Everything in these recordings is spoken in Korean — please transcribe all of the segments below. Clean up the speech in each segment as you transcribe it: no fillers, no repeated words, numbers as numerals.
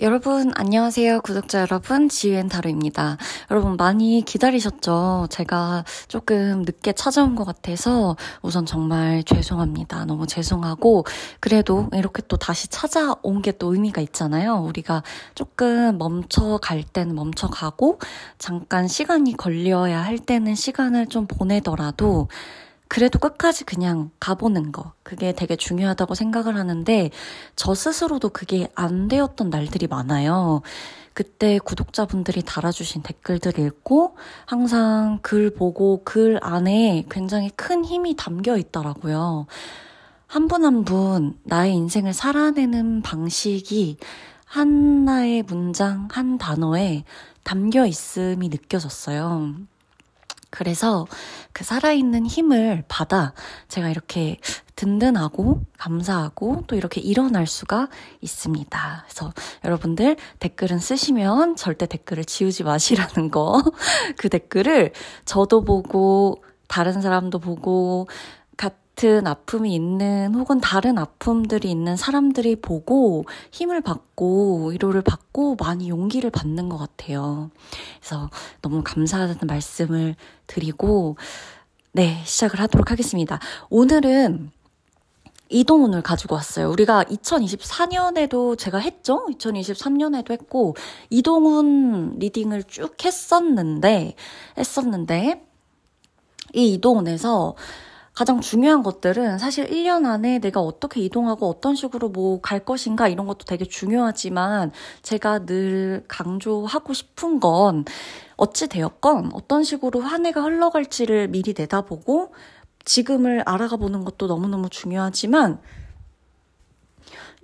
여러분, 안녕하세요. 구독자 여러분, 지유앤타로입니다. 여러분, 많이 기다리셨죠? 제가 조금 늦게 찾아온 것 같아서 우선 정말 죄송합니다. 너무 죄송하고, 그래도 이렇게 또 다시 찾아온 게 또 의미가 있잖아요. 우리가 조금 멈춰갈 때는 멈춰가고, 잠깐 시간이 걸려야 할 때는 시간을 좀 보내더라도, 그래도 끝까지 그냥 가보는 거. 그게 되게 중요하다고 생각을 하는데, 저 스스로도 그게 안 되었던 날들이 많아요. 그때 구독자분들이 달아주신 댓글들 읽고, 항상 글 보고 글 안에 굉장히 큰 힘이 담겨 있더라고요. 한 분 한 분 나의 인생을 살아내는 방식이 하나의 문장, 한 단어에 담겨 있음이 느껴졌어요. 그래서 그 살아있는 힘을 받아 제가 이렇게 든든하고 감사하고 또 이렇게 일어날 수가 있습니다. 그래서 여러분들 댓글은 쓰시면 절대 댓글을 지우지 마시라는 거. 그 댓글을 저도 보고 다른 사람도 보고 같은 아픔이 있는 혹은 다른 아픔들이 있는 사람들이 보고 힘을 받고 위로를 받고 많이 용기를 받는 것 같아요. 그래서 너무 감사하다는 말씀을 드리고 네, 시작을 하도록 하겠습니다. 오늘은 이동운을 가지고 왔어요. 우리가 2024년에도 제가 했죠? 2023년에도 했고 이동운 리딩을 쭉 했었는데 이 이동운에서 가장 중요한 것들은 사실 1년 안에 내가 어떻게 이동하고 어떤 식으로 뭐 갈 것인가 이런 것도 되게 중요하지만 제가 늘 강조하고 싶은 건 어찌 되었건 어떤 식으로 한 해가 흘러갈지를 미리 내다보고 지금을 알아가 보는 것도 너무너무 중요하지만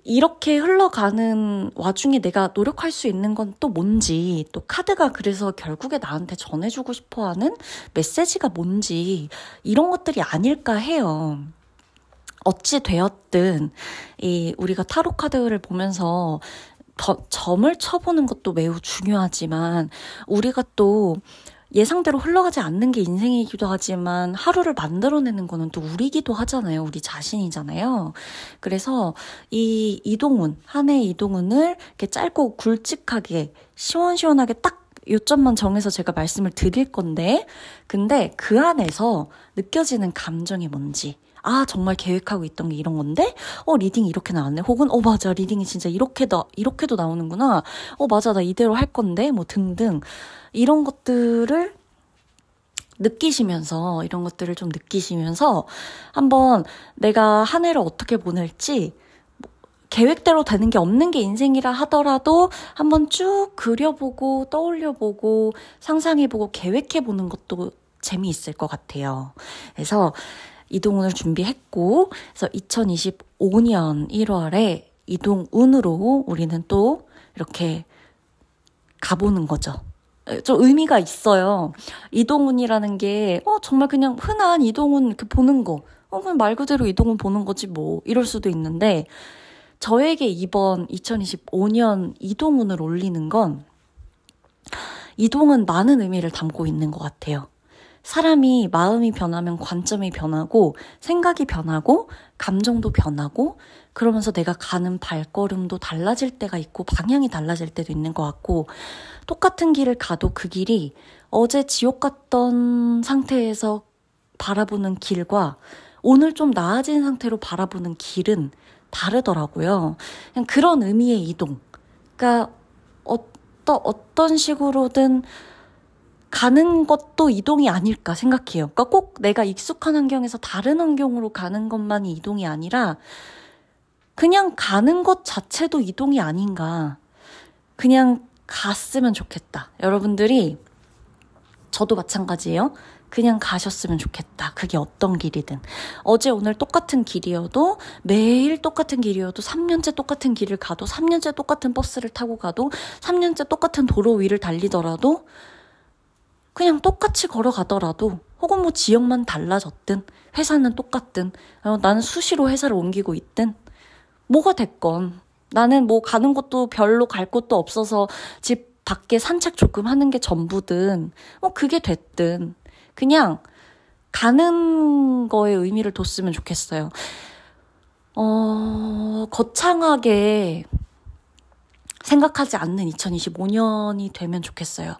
이렇게 흘러가는 와중에 내가 노력할 수 있는 건 또 뭔지, 또 카드가 그래서 결국에 나한테 전해주고 싶어하는 메시지가 뭔지 이런 것들이 아닐까 해요. 어찌 되었든 우리가 타로 카드를 보면서 점을 쳐보는 것도 매우 중요하지만 우리가 또 예상대로 흘러가지 않는 게 인생이기도 하지만 하루를 만들어내는 거는 또 우리기도 하잖아요. 우리 자신이잖아요. 그래서 이 이동운, 한 해의 이동운을 이렇게 짧고 굵직하게 시원시원하게 딱 요점만 정해서 제가 말씀을 드릴 건데 근데 그 안에서 느껴지는 감정이 뭔지 정말 계획하고 있던 게 이런 건데 리딩이 이렇게 나왔네 혹은 맞아 리딩이 진짜 이렇게도 나오는구나 맞아 나 이대로 할 건데 뭐 등등 이런 것들을 느끼시면서 이런 것들을 좀 느끼시면서 한번 내가 한 해를 어떻게 보낼지 계획대로 되는 게 없는 게 인생이라 하더라도 한번 쭉 그려보고 떠올려보고 상상해보고 계획해보는 것도 재미있을 것 같아요. 그래서 이동운을 준비했고 그래서 2025년 1월에 이동운으로 우리는 또 이렇게 가보는 거죠. 좀 의미가 있어요. 이동운이라는 게 정말 그냥 흔한 이동운 이렇게 보는 거 그냥 말 그대로 이동운 보는 거지 뭐 이럴 수도 있는데 저에게 이번 2025년 이동운을 올리는 건 이동은 많은 의미를 담고 있는 것 같아요. 사람이 마음이 변하면 관점이 변하고 생각이 변하고 감정도 변하고 그러면서 내가 가는 발걸음도 달라질 때가 있고 방향이 달라질 때도 있는 것 같고 똑같은 길을 가도 그 길이 어제 지옥 같던 상태에서 바라보는 길과 오늘 좀 나아진 상태로 바라보는 길은 다르더라고요. 그냥 그런 의미의 이동. 그러니까 어떤 식으로든 가는 것도 이동이 아닐까 생각해요. 그러니까 꼭 내가 익숙한 환경에서 다른 환경으로 가는 것만이 이동이 아니라 그냥 가는 것 자체도 이동이 아닌가. 그냥 갔으면 좋겠다. 여러분들이 저도 마찬가지예요. 그냥 가셨으면 좋겠다. 그게 어떤 길이든. 어제 오늘 똑같은 길이어도 매일 똑같은 길이어도 3년째 똑같은 길을 가도 3년째 똑같은 버스를 타고 가도 3년째 똑같은 도로 위를 달리더라도 그냥 똑같이 걸어가더라도 혹은 뭐 지역만 달라졌든 회사는 똑같든 나는 수시로 회사를 옮기고 있든 뭐가 됐건 나는 뭐 가는 곳도 별로 갈 곳도 없어서 집 밖에 산책 조금 하는 게 전부든 그게 됐든 그냥 가는 거에 의미를 뒀으면 좋겠어요. 거창하게 생각하지 않는 2025년이 되면 좋겠어요.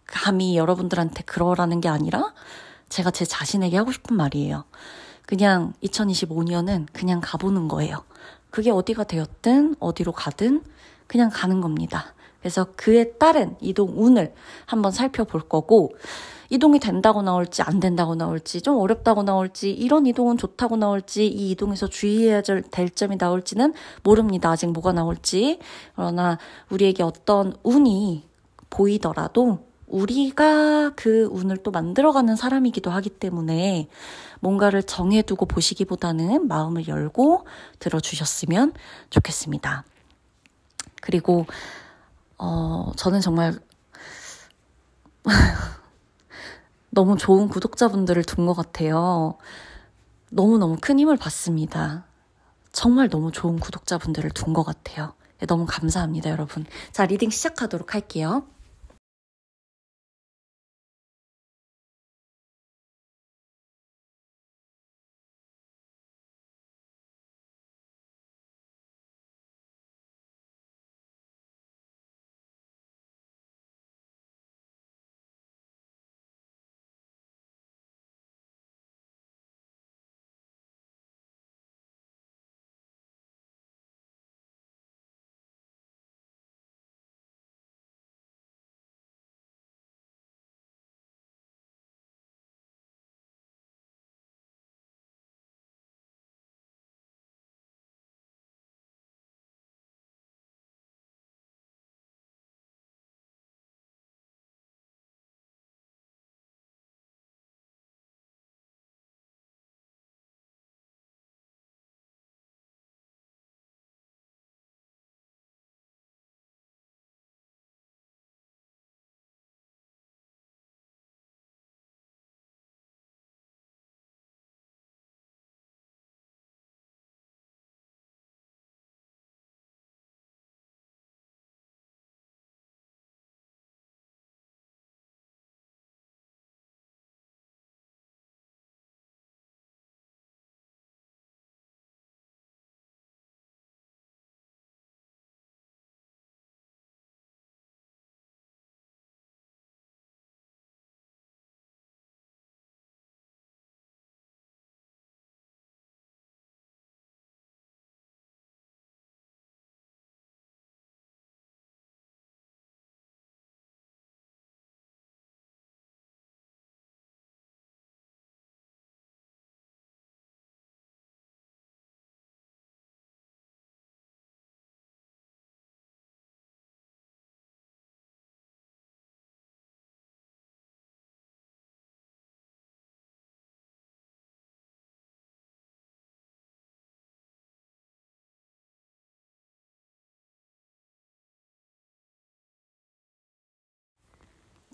감히 여러분들한테 그러라는 게 아니라 제가 제 자신에게 하고 싶은 말이에요. 그냥 2025년은 그냥 가보는 거예요. 그게 어디가 되었든 어디로 가든 그냥 가는 겁니다. 그래서 그에 따른 이동 운을 한번 살펴볼 거고, 이동이 된다고 나올지 안 된다고 나올지 좀 어렵다고 나올지 이런 이동은 좋다고 나올지 이 이동에서 주의해야 될 점이 나올지는 모릅니다. 아직 뭐가 나올지. 그러나 우리에게 어떤 운이 보이더라도 우리가 그 운을 또 만들어가는 사람이기도 하기 때문에 뭔가를 정해두고 보시기보다는 마음을 열고 들어주셨으면 좋겠습니다. 그리고 저는 정말 너무 좋은 구독자분들을 둔 것 같아요. 너무너무 큰 힘을 받습니다. 정말 너무 좋은 구독자분들을 둔 것 같아요. 너무 감사합니다, 여러분. 자, 리딩 시작하도록 할게요.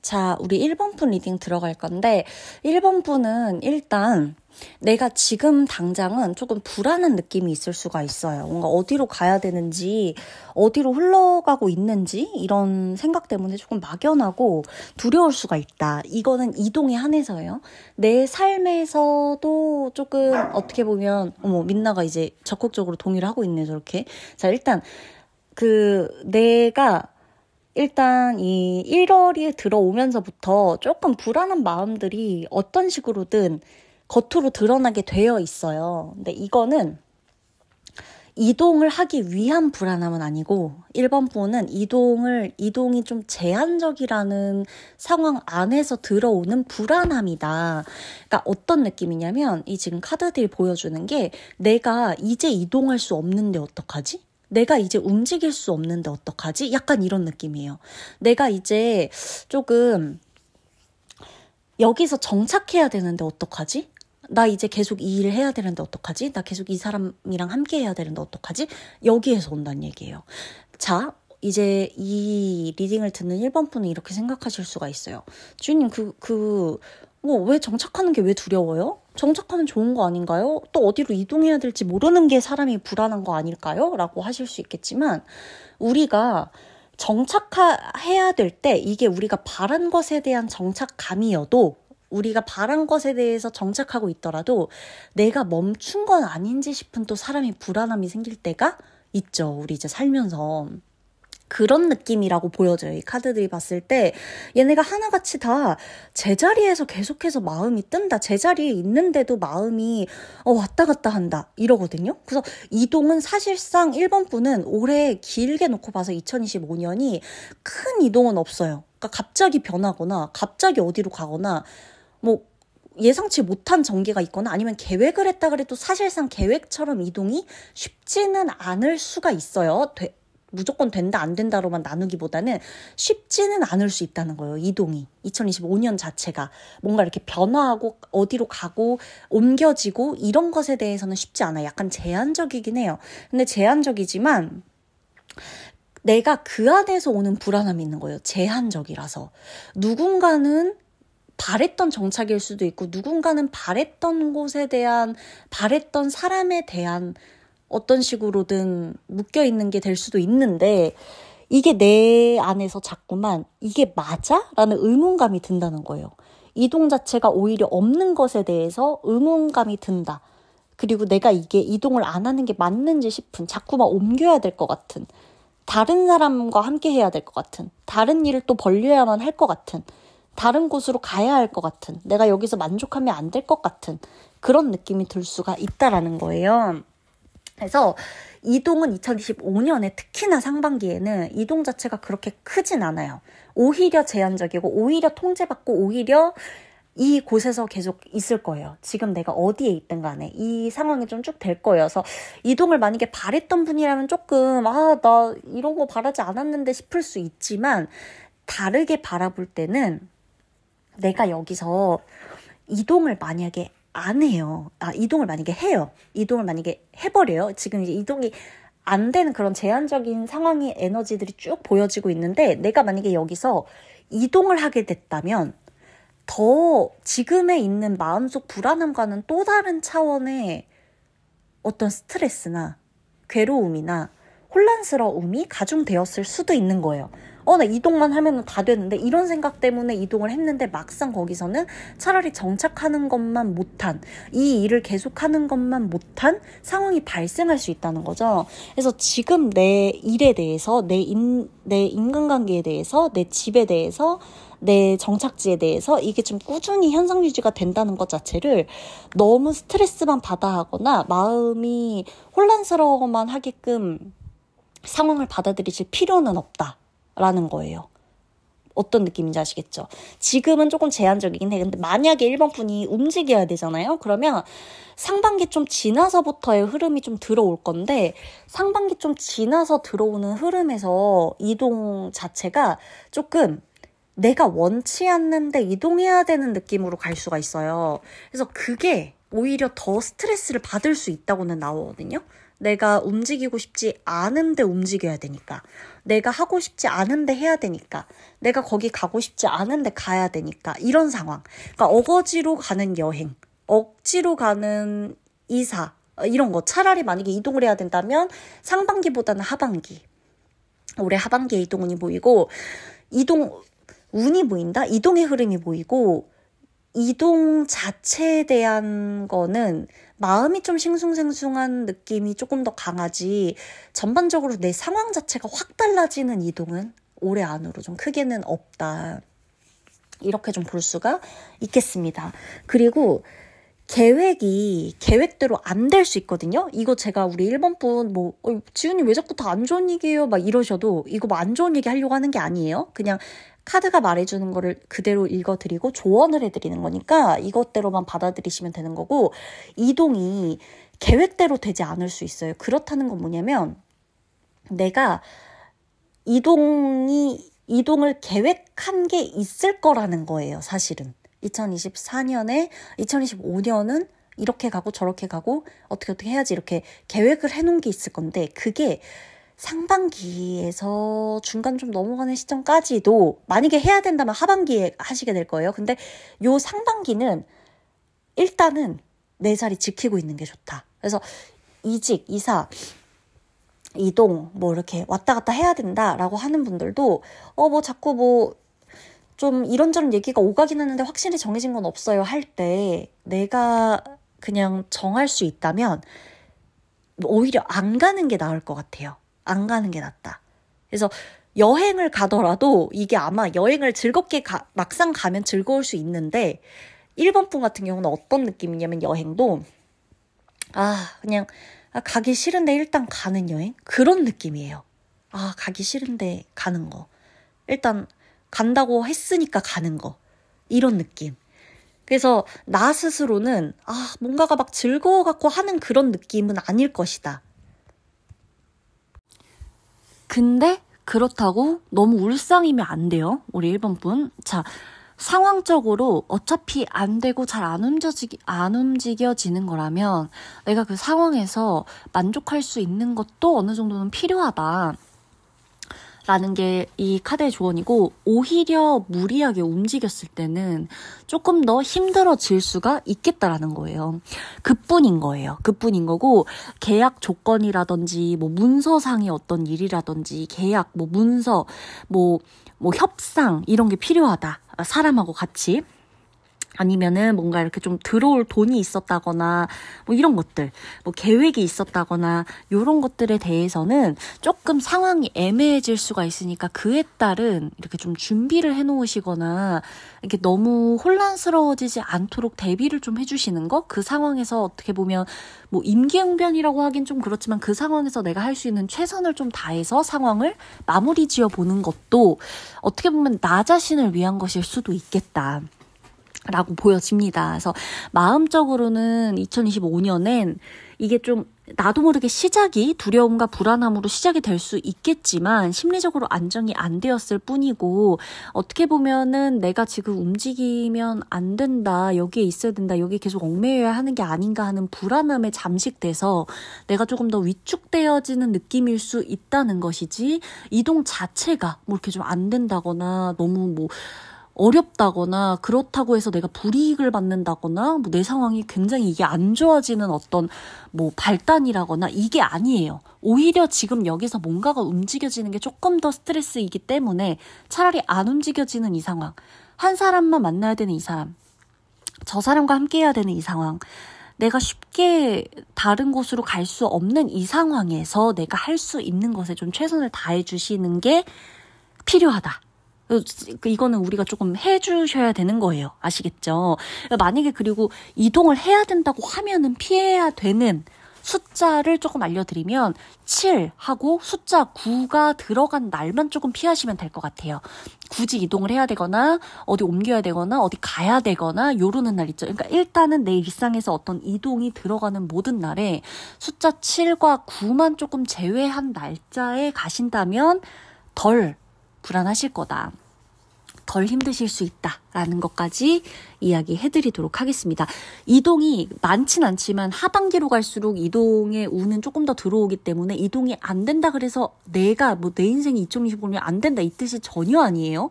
자, 우리 1번 분 리딩 들어갈 건데 1번 분은 일단 내가 지금 당장은 조금 불안한 느낌이 있을 수가 있어요. 뭔가 어디로 가야 되는지, 어디로 흘러가고 있는지 이런 생각 때문에 조금 막연하고 두려울 수가 있다. 이거는 이동에 한해서예요. 내 삶에서도 조금 어떻게 보면 민나가 이제 적극적으로 동의를 하고 있네, 저렇게. 자, 일단 내가 일단 이 1월이 들어오면서부터 조금 불안한 마음들이 어떤 식으로든 겉으로 드러나게 되어 있어요. 근데 이거는 이동을 하기 위한 불안함은 아니고 1번 분은 이동이 좀 제한적이라는 상황 안에서 들어오는 불안함이다. 그러니까 어떤 느낌이냐면 이 지금 카드들이 보여주는 게 내가 이제 이동할 수 없는데 어떡하지? 내가 이제 움직일 수 없는데 어떡하지? 약간 이런 느낌이에요. 내가 이제 조금 여기서 정착해야 되는데 어떡하지? 나 이제 계속 이 일을 해야 되는데 어떡하지? 나 계속 이 사람이랑 함께 해야 되는데 어떡하지? 여기에서 온다는 얘기예요. 자, 이제 이 리딩을 듣는 1번 분은 이렇게 생각하실 수가 있어요. 주인님, 왜 정착하는 게 왜 두려워요? 정착하면 좋은 거 아닌가요? 또 어디로 이동해야 될지 모르는 게 사람이 불안한 거 아닐까요? 라고 하실 수 있겠지만, 우리가 정착해야 될 때 이게 우리가 바란 것에 대한 정착감이어도 우리가 바란 것에 대해서 정착하고 있더라도 내가 멈춘 건 아닌지 싶은 또 사람이 불안함이 생길 때가 있죠. 우리 이제 살면서. 그런 느낌이라고 보여져요. 이 카드들이 봤을 때 얘네가 하나같이 다 제자리에서 계속해서 마음이 뜬다. 제자리에 있는데도 마음이 왔다 갔다 한다. 이러거든요. 그래서 이동은 사실상 1번 분은 올해 길게 놓고 봐서 2025년이 큰 이동은 없어요. 그러니까 갑자기 변하거나 갑자기 어디로 가거나 뭐 예상치 못한 전개가 있거나 아니면 계획을 했다 그래도 사실상 계획처럼 이동이 쉽지는 않을 수가 있어요. 무조건 된다 안 된다로만 나누기보다는 쉽지는 않을 수 있다는 거예요. 이동이 2025년 자체가 뭔가 이렇게 변화하고 어디로 가고 옮겨지고 이런 것에 대해서는 쉽지 않아요. 약간 제한적이긴 해요. 근데 제한적이지만 내가 그 안에서 오는 불안함이 있는 거예요. 제한적이라서. 누군가는 바랬던 정착일 수도 있고 누군가는 바랬던 곳에 대한 바랬던 사람에 대한 어떤 식으로든 묶여있는 게 될 수도 있는데 이게 내 안에서 자꾸만 이게 맞아? 라는 의문감이 든다는 거예요. 이동 자체가 오히려 없는 것에 대해서 의문감이 든다. 그리고 내가 이게 이동을 안 하는 게 맞는지 싶은 자꾸만 옮겨야 될 것 같은 다른 사람과 함께 해야 될 것 같은 다른 일을 또 벌려야만 할 것 같은 다른 곳으로 가야 할 것 같은 내가 여기서 만족하면 안 될 것 같은 그런 느낌이 들 수가 있다라는 거예요. 그래서 이동은 2025년에 특히나 상반기에는 이동 자체가 그렇게 크진 않아요. 오히려 제한적이고 오히려 통제받고 오히려 이 곳에서 계속 있을 거예요. 지금 내가 어디에 있든 간에 이 상황이 좀 쭉 될 거예요. 그래서 이동을 만약에 바랬던 분이라면 조금 나 이런 거 바라지 않았는데 싶을 수 있지만 다르게 바라볼 때는 내가 여기서 이동을 만약에 안 해요. 이동을 만약에 해요. 이동을 만약에 해버려요. 지금 이제 이동이 안 되는 그런 제한적인 상황의 에너지들이 쭉 보여지고 있는데 내가 만약에 여기서 이동을 하게 됐다면 더 지금에 있는 마음속 불안함과는 또 다른 차원의 어떤 스트레스나 괴로움이나 혼란스러움이 가중되었을 수도 있는 거예요. 나 이동만 하면 다 되는데 이런 생각 때문에 이동을 했는데 막상 거기서는 차라리 정착하는 것만 못한 이 일을 계속하는 것만 못한 상황이 발생할 수 있다는 거죠. 그래서 지금 내 일에 대해서 내 인간관계에 대해서 내 집에 대해서 내 정착지에 대해서 이게 좀 꾸준히 현상 유지가 된다는 것 자체를 너무 스트레스만 받아 하거나 마음이 혼란스러워만 하게끔 상황을 받아들이실 필요는 없다라는 거예요. 어떤 느낌인지 아시겠죠? 지금은 조금 제한적이긴 해. 근데 만약에 1번 분이 움직여야 되잖아요? 그러면 상반기 좀 지나서부터의 흐름이 좀 들어올 건데 상반기 좀 지나서 들어오는 흐름에서 이동 자체가 조금 내가 원치 않는데 이동해야 되는 느낌으로 갈 수가 있어요. 그래서 그게 오히려 더 스트레스를 받을 수 있다고는 나오거든요. 내가 움직이고 싶지 않은데 움직여야 되니까. 내가 하고 싶지 않은데 해야 되니까. 내가 거기 가고 싶지 않은데 가야 되니까. 이런 상황. 그러니까 어거지로 가는 여행, 억지로 가는 이사, 이런 거. 차라리 만약에 이동을 해야 된다면 상반기보다는 하반기. 올해 하반기에 이동운이 보이고 운이 보인다? 이동의 흐름이 보이고 이동 자체에 대한 거는 마음이 좀 싱숭생숭한 느낌이 조금 더 강하지 전반적으로 내 상황 자체가 확 달라지는 이동은 올해 안으로 좀 크게는 없다. 이렇게 좀 볼 수가 있겠습니다. 그리고 계획대로 안 될 수 있거든요. 이거 제가 우리 1번 분 지훈님 왜 자꾸 다 안 좋은 얘기예요? 막 이러셔도 이거 뭐 안 좋은 얘기 하려고 하는 게 아니에요. 그냥 카드가 말해주는 거를 그대로 읽어드리고 조언을 해드리는 거니까 이것대로만 받아들이시면 되는 거고 이동이 계획대로 되지 않을 수 있어요. 그렇다는 건 뭐냐면 내가 이동을 계획한 게 있을 거라는 거예요. 사실은 2025년은 이렇게 가고 저렇게 가고 어떻게 해야지 이렇게 계획을 해놓은 게 있을 건데 그게 상반기에서 중간 좀 넘어가는 시점까지도 만약에 해야 된다면 하반기에 하시게 될 거예요. 근데 요 상반기는 일단은 내 자리 지키고 있는 게 좋다. 그래서 이직, 이사, 이동 이렇게 왔다 갔다 해야 된다라고 하는 분들도 자꾸 좀 이런저런 얘기가 오가긴 하는데 확실히 정해진 건 없어요 할 때 내가 그냥 정할 수 있다면 오히려 안 가는 게 나을 것 같아요. 안 가는 게 낫다. 그래서 여행을 가더라도 이게 아마 여행을 즐겁게 막상 가면 즐거울 수 있는데 1번 분 같은 경우는 어떤 느낌이냐면 여행도 그냥 가기 싫은데 일단 가는 여행? 그런 느낌이에요. 가기 싫은데 가는 거. 일단 간다고 했으니까 가는 거. 이런 느낌. 그래서 나 스스로는 뭔가가 막 즐거워갖고 하는 그런 느낌은 아닐 것이다. 근데 그렇다고 너무 울상이면 안 돼요. 우리 1번 분. 자, 상황적으로 어차피 안 되고 잘 안 움직여지는 거라면 내가 그 상황에서 만족할 수 있는 것도 어느 정도는 필요하다. 라는 게 이 카드의 조언이고, 오히려 무리하게 움직였을 때는 조금 더 힘들어질 수가 있겠다라는 거예요. 그뿐인 거예요. 그뿐인 거고, 계약 조건이라든지, 문서상의 어떤 일이라든지, 계약, 문서, 협상, 이런 게 필요하다. 사람하고 같이. 아니면은 뭔가 이렇게 좀 들어올 돈이 있었다거나 이런 것들, 계획이 있었다거나 요런 것들에 대해서는 조금 상황이 애매해질 수가 있으니까 그에 따른 이렇게 좀 준비를 해놓으시거나 이렇게 너무 혼란스러워지지 않도록 대비를 좀 해주시는 거? 그 상황에서 어떻게 보면 임기응변이라고 하긴 좀 그렇지만 그 상황에서 내가 할 수 있는 최선을 좀 다해서 상황을 마무리 지어 보는 것도 어떻게 보면 나 자신을 위한 것일 수도 있겠다. 라고 보여집니다. 그래서 마음적으로는 2025년엔 이게 좀 나도 모르게 시작이 두려움과 불안함으로 시작이 될 수 있겠지만 심리적으로 안정이 안 되었을 뿐이고 어떻게 보면은 내가 지금 움직이면 안 된다, 여기에 있어야 된다, 여기 계속 얽매여야 하는 게 아닌가 하는 불안함에 잠식돼서 내가 조금 더 위축되어지는 느낌일 수 있다는 것이지 이동 자체가 이렇게 좀 안 된다거나 너무 어렵다거나 그렇다고 해서 내가 불이익을 받는다거나 내 상황이 굉장히 이게 안 좋아지는 어떤 발단이라거나 이게 아니에요. 오히려 지금 여기서 뭔가가 움직여지는 게 조금 더 스트레스이기 때문에 차라리 안 움직여지는 이 상황, 한 사람만 만나야 되는 이 사람, 저 사람과 함께 해야 되는 이 상황, 내가 쉽게 다른 곳으로 갈 수 없는 이 상황에서 내가 할 수 있는 것에 좀 최선을 다해 주시는 게 필요하다. 이거는 우리가 조금 해주셔야 되는 거예요. 아시겠죠? 만약에 그리고 이동을 해야 된다고 하면은 피해야 되는 숫자를 조금 알려드리면 7하고 숫자 9가 들어간 날만 조금 피하시면 될 것 같아요. 굳이 이동을 해야 되거나 어디 옮겨야 되거나 어디 가야 되거나 요러는 날 있죠. 그러니까 일단은 내 일상에서 어떤 이동이 들어가는 모든 날에 숫자 7과 9만 조금 제외한 날짜에 가신다면 덜 불안하실 거다. 덜 힘드실 수 있다라는 것까지 이야기해드리도록 하겠습니다. 이동이 많진 않지만 하반기로 갈수록 이동의 운은 조금 더 들어오기 때문에 이동이 안 된다 그래서 내가 내 인생이 2025년 안 된다 이 뜻이 전혀 아니에요.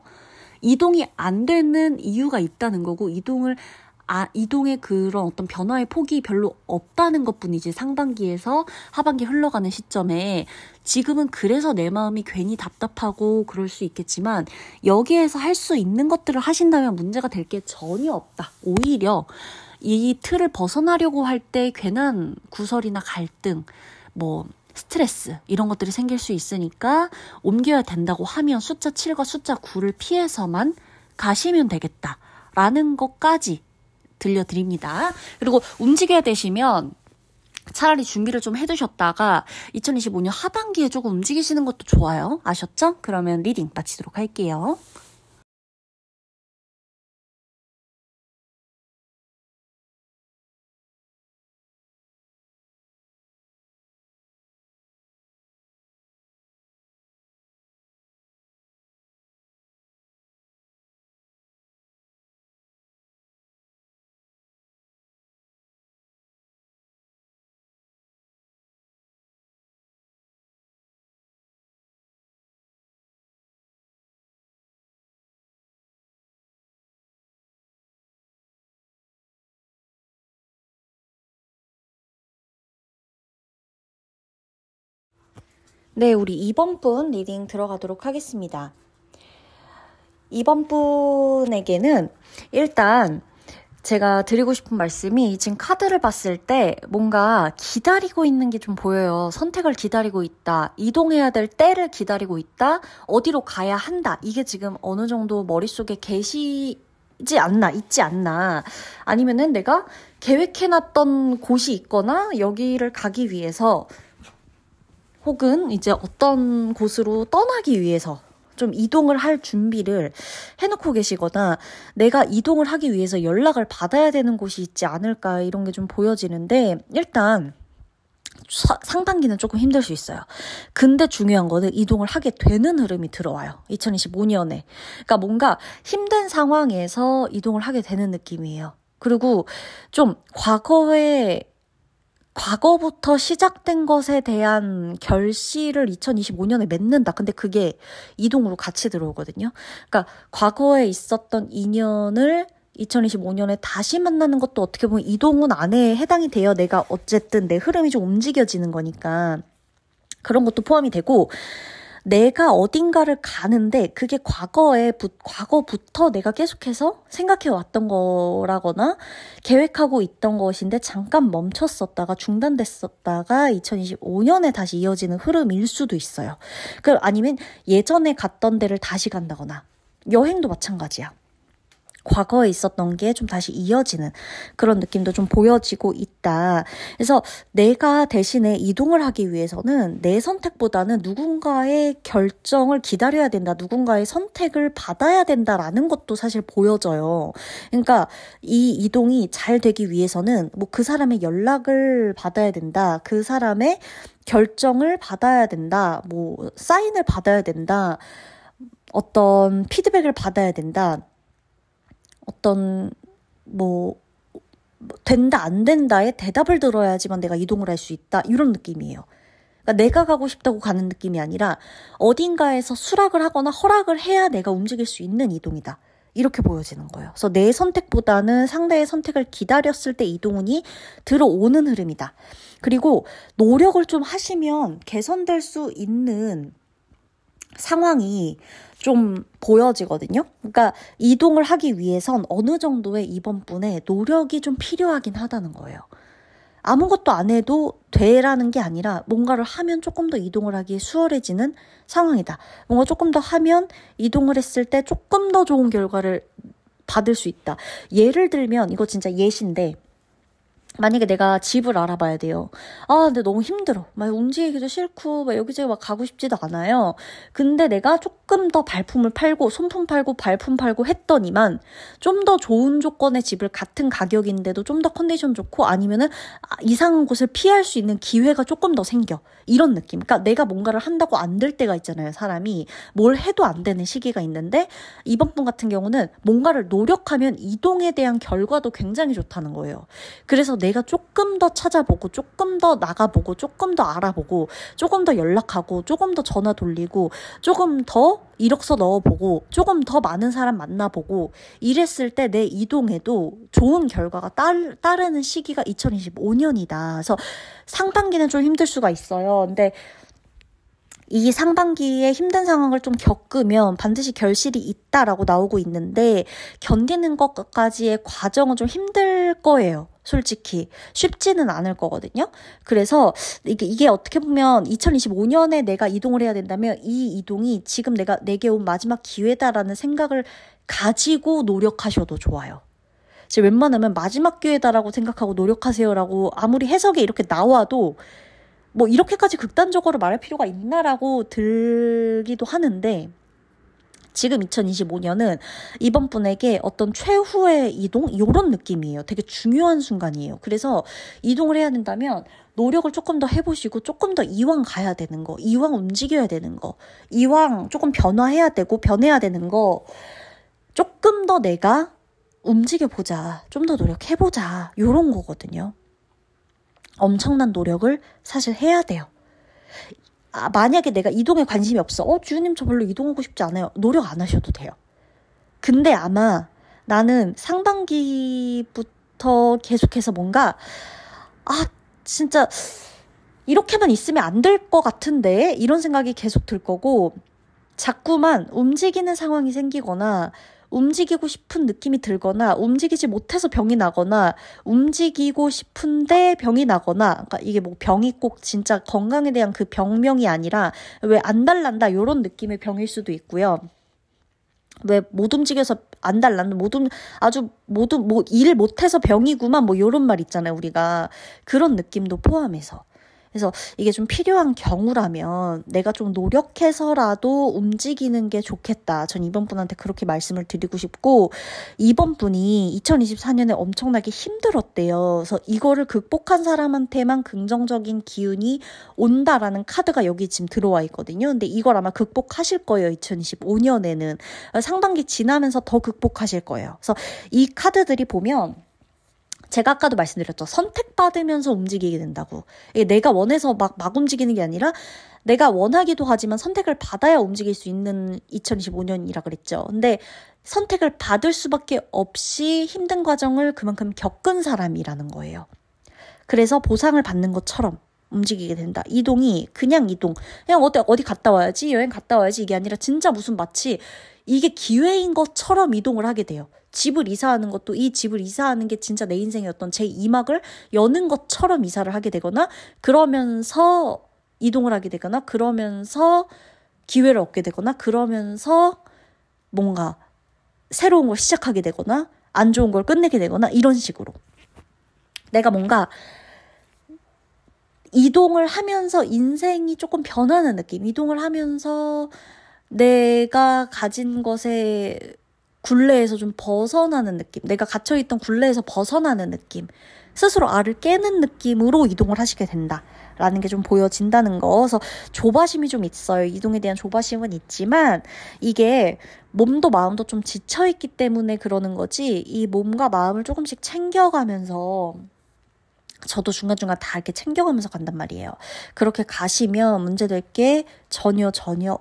이동이 안 되는 이유가 있다는 거고 이동의 그런 어떤 변화의 폭이 별로 없다는 것뿐이지 상반기에서 하반기 흘러가는 시점에 지금은 그래서 내 마음이 괜히 답답하고 그럴 수 있겠지만 여기에서 할 수 있는 것들을 하신다면 문제가 될 게 전혀 없다. 오히려 이 틀을 벗어나려고 할 때 괜한 구설이나 갈등, 스트레스 이런 것들이 생길 수 있으니까 옮겨야 된다고 하면 숫자 7과 숫자 9를 피해서만 가시면 되겠다라는 것까지 들려드립니다. 그리고 움직여야 되시면 차라리 준비를 좀 해두셨다가 2025년 하반기에 조금 움직이시는 것도 좋아요. 아셨죠? 그러면 리딩 마치도록 할게요. 네, 우리 2번 분 리딩 들어가도록 하겠습니다. 2번 분에게는 일단 제가 드리고 싶은 말씀이 지금 카드를 봤을 때 뭔가 기다리고 있는 게 좀 보여요. 선택을 기다리고 있다. 이동해야 될 때를 기다리고 있다. 어디로 가야 한다. 이게 지금 어느 정도 머릿속에 있지 않나. 아니면은 내가 계획해놨던 곳이 있거나 여기를 가기 위해서 혹은 이제 어떤 곳으로 떠나기 위해서 좀 이동을 할 준비를 해놓고 계시거나 내가 이동을 하기 위해서 연락을 받아야 되는 곳이 있지 않을까 이런 게 좀 보여지는데 일단 상반기는 조금 힘들 수 있어요. 근데 중요한 거는 이동을 하게 되는 흐름이 들어와요. 2025년에. 그러니까 뭔가 힘든 상황에서 이동을 하게 되는 느낌이에요. 그리고 좀 과거부터 시작된 것에 대한 결실을 2025년에 맺는다. 근데 그게 이동으로 같이 들어오거든요. 그러니까 과거에 있었던 인연을 2025년에 다시 만나는 것도 어떻게 보면 이동은 안에 해당이 돼요. 내가 어쨌든 내 흐름이 좀 움직여지는 거니까. 그런 것도 포함이 되고 내가 어딘가를 가는데 그게 과거부터 내가 계속해서 생각해왔던 거라거나 계획하고 있던 것인데 잠깐 멈췄었다가 중단됐었다가 2025년에 다시 이어지는 흐름일 수도 있어요. 아니면 예전에 갔던 데를 다시 간다거나 여행도 마찬가지야. 과거에 있었던 게 좀 다시 이어지는 그런 느낌도 좀 보여지고 있다. 그래서 내가 대신에 이동을 하기 위해서는 내 선택보다는 누군가의 결정을 기다려야 된다. 누군가의 선택을 받아야 된다라는 것도 사실 보여져요. 그러니까 이 이동이 잘 되기 위해서는 뭐 그 사람의 연락을 받아야 된다. 그 사람의 결정을 받아야 된다. 뭐 사인을 받아야 된다. 어떤 피드백을 받아야 된다. 어떤 된다 안 된다의 대답을 들어야지만 내가 이동을 할 수 있다 이런 느낌이에요. 그러니까 내가 가고 싶다고 가는 느낌이 아니라 어딘가에서 수락을 하거나 허락을 해야 내가 움직일 수 있는 이동이다. 이렇게 보여지는 거예요. 그래서 내 선택보다는 상대의 선택을 기다렸을 때 이동운이 들어오는 흐름이다. 그리고 노력을 좀 하시면 개선될 수 있는 상황이 좀 보여지거든요. 그러니까 이동을 하기 위해선 어느 정도의 이번 분의 노력이 좀 필요하긴 하다는 거예요. 아무것도 안 해도 돼라는 게 아니라 뭔가를 하면 조금 더 이동을 하기 수월해지는 상황이다. 뭔가 조금 더 하면 이동을 했을 때 조금 더 좋은 결과를 받을 수 있다. 예를 들면 이거 진짜 예시인데 만약에 내가 집을 알아봐야 돼요. 근데 너무 힘들어. 막 움직이기도 싫고, 막 여기저기 막 가고 싶지도 않아요. 근데 내가 조금 더 발품을 팔고, 손품 팔고, 발품 팔고 했더니만, 좀 더 좋은 조건의 집을 같은 가격인데도 좀 더 컨디션 좋고, 아니면은 이상한 곳을 피할 수 있는 기회가 조금 더 생겨. 이런 느낌. 그러니까 내가 뭔가를 한다고 안 될 때가 있잖아요. 사람이. 뭘 해도 안 되는 시기가 있는데, 이번 분 같은 경우는 뭔가를 노력하면 이동에 대한 결과도 굉장히 좋다는 거예요. 그래서 내가 조금 더 찾아보고 조금 더 나가보고 조금 더 알아보고 조금 더 연락하고 조금 더 전화 돌리고 조금 더 이력서 넣어보고 조금 더 많은 사람 만나보고 이랬을 때 내 이동에도 좋은 결과가 따르는 시기가 2025년이다. 그래서 상반기는 좀 힘들 수가 있어요. 근데 이 상반기에 힘든 상황을 좀 겪으면 반드시 결실이 있다라고 나오고 있는데 견디는 것까지의 과정은 좀 힘들 거예요. 솔직히 쉽지는 않을 거거든요. 그래서 이게 어떻게 보면 2025년에 내가 이동을 해야 된다면 이 이동이 지금 내게 온 마지막 기회다라는 생각을 가지고 노력하셔도 좋아요. 지금 웬만하면 마지막 기회다라고 생각하고 노력하세요라고 아무리 해석이 이렇게 나와도 뭐 이렇게까지 극단적으로 말할 필요가 있나라고 들기도 하는데 지금 2025년은 이번 분에게 어떤 최후의 이동? 이런 느낌이에요. 되게 중요한 순간이에요. 그래서 이동을 해야 된다면 노력을 조금 더 해보시고 조금 더 이왕 가야 되는 거, 이왕 움직여야 되는 거, 이왕 조금 변화해야 되고 변해야 되는 거 조금 더 내가 움직여보자, 좀 더 노력해보자 이런 거거든요. 엄청난 노력을 사실 해야 돼요. 만약에 내가 이동에 관심이 없어. 주님 저 별로 이동하고 싶지 않아요. 노력 안 하셔도 돼요. 근데 아마 나는 상반기부터 계속해서 뭔가 진짜 이렇게만 있으면 안 될 것 같은데 이런 생각이 계속 들 거고 자꾸만 움직이는 상황이 생기거나 움직이고 싶은 느낌이 들거나 움직이지 못해서 병이 나거나 움직이고 싶은데 병이 나거나 그러니까 이게 뭐 병이 꼭 진짜 건강에 대한 그 병명이 아니라 왜 안달난다 이런 느낌의 병일 수도 있고요. 왜 못 움직여서 안달난다 뭐 일 못해서 병이구만 뭐 이런 말 있잖아요. 우리가 그런 느낌도 포함해서. 그래서 이게 좀 필요한 경우라면 내가 좀 노력해서라도 움직이는 게 좋겠다. 전 이번 분한테 그렇게 말씀을 드리고 싶고, 이번 분이 2024년에 엄청나게 힘들었대요. 그래서 이거를 극복한 사람한테만 긍정적인 기운이 온다라는 카드가 여기 지금 들어와 있거든요. 근데 이걸 아마 극복하실 거예요. 2025년에는. 상반기 지나면서 더 극복하실 거예요. 그래서 이 카드들이 보면 제가 아까도 말씀드렸죠. 선택받으면서 움직이게 된다고. 이게 내가 원해서 막 움직이는 게 아니라 내가 원하기도 하지만 선택을 받아야 움직일 수 있는 2025년이라 그랬죠. 근데 선택을 받을 수밖에 없이 힘든 과정을 그만큼 겪은 사람이라는 거예요. 그래서 보상을 받는 것처럼 움직이게 된다. 이동이 그냥 이동. 그냥 어디 갔다 와야지, 여행 갔다 와야지 이게 아니라 진짜 무슨 마치 이게 기회인 것처럼 이동을 하게 돼요. 집을 이사하는 것도 이 집을 이사하는 게 진짜 내 인생의 어떤 제2막을 여는 것처럼 이사를 하게 되거나 그러면서 이동을 하게 되거나 그러면서 기회를 얻게 되거나 그러면서 뭔가 새로운 걸 시작하게 되거나 안 좋은 걸 끝내게 되거나 이런 식으로 내가 뭔가 이동을 하면서 인생이 조금 변하는 느낌, 이동을 하면서 내가 가진 것에 굴레에서 좀 벗어나는 느낌, 내가 갇혀있던 굴레에서 벗어나는 느낌, 스스로 알을 깨는 느낌으로 이동을 하시게 된다라는 게 좀 보여진다는 거. 그래서 조바심이 좀 있어요. 이동에 대한 조바심은 있지만 이게 몸도 마음도 좀 지쳐있기 때문에 그러는 거지, 이 몸과 마음을 조금씩 챙겨가면서 저도 중간중간 다 이렇게 챙겨가면서 간단 말이에요. 그렇게 가시면 문제될 게 전혀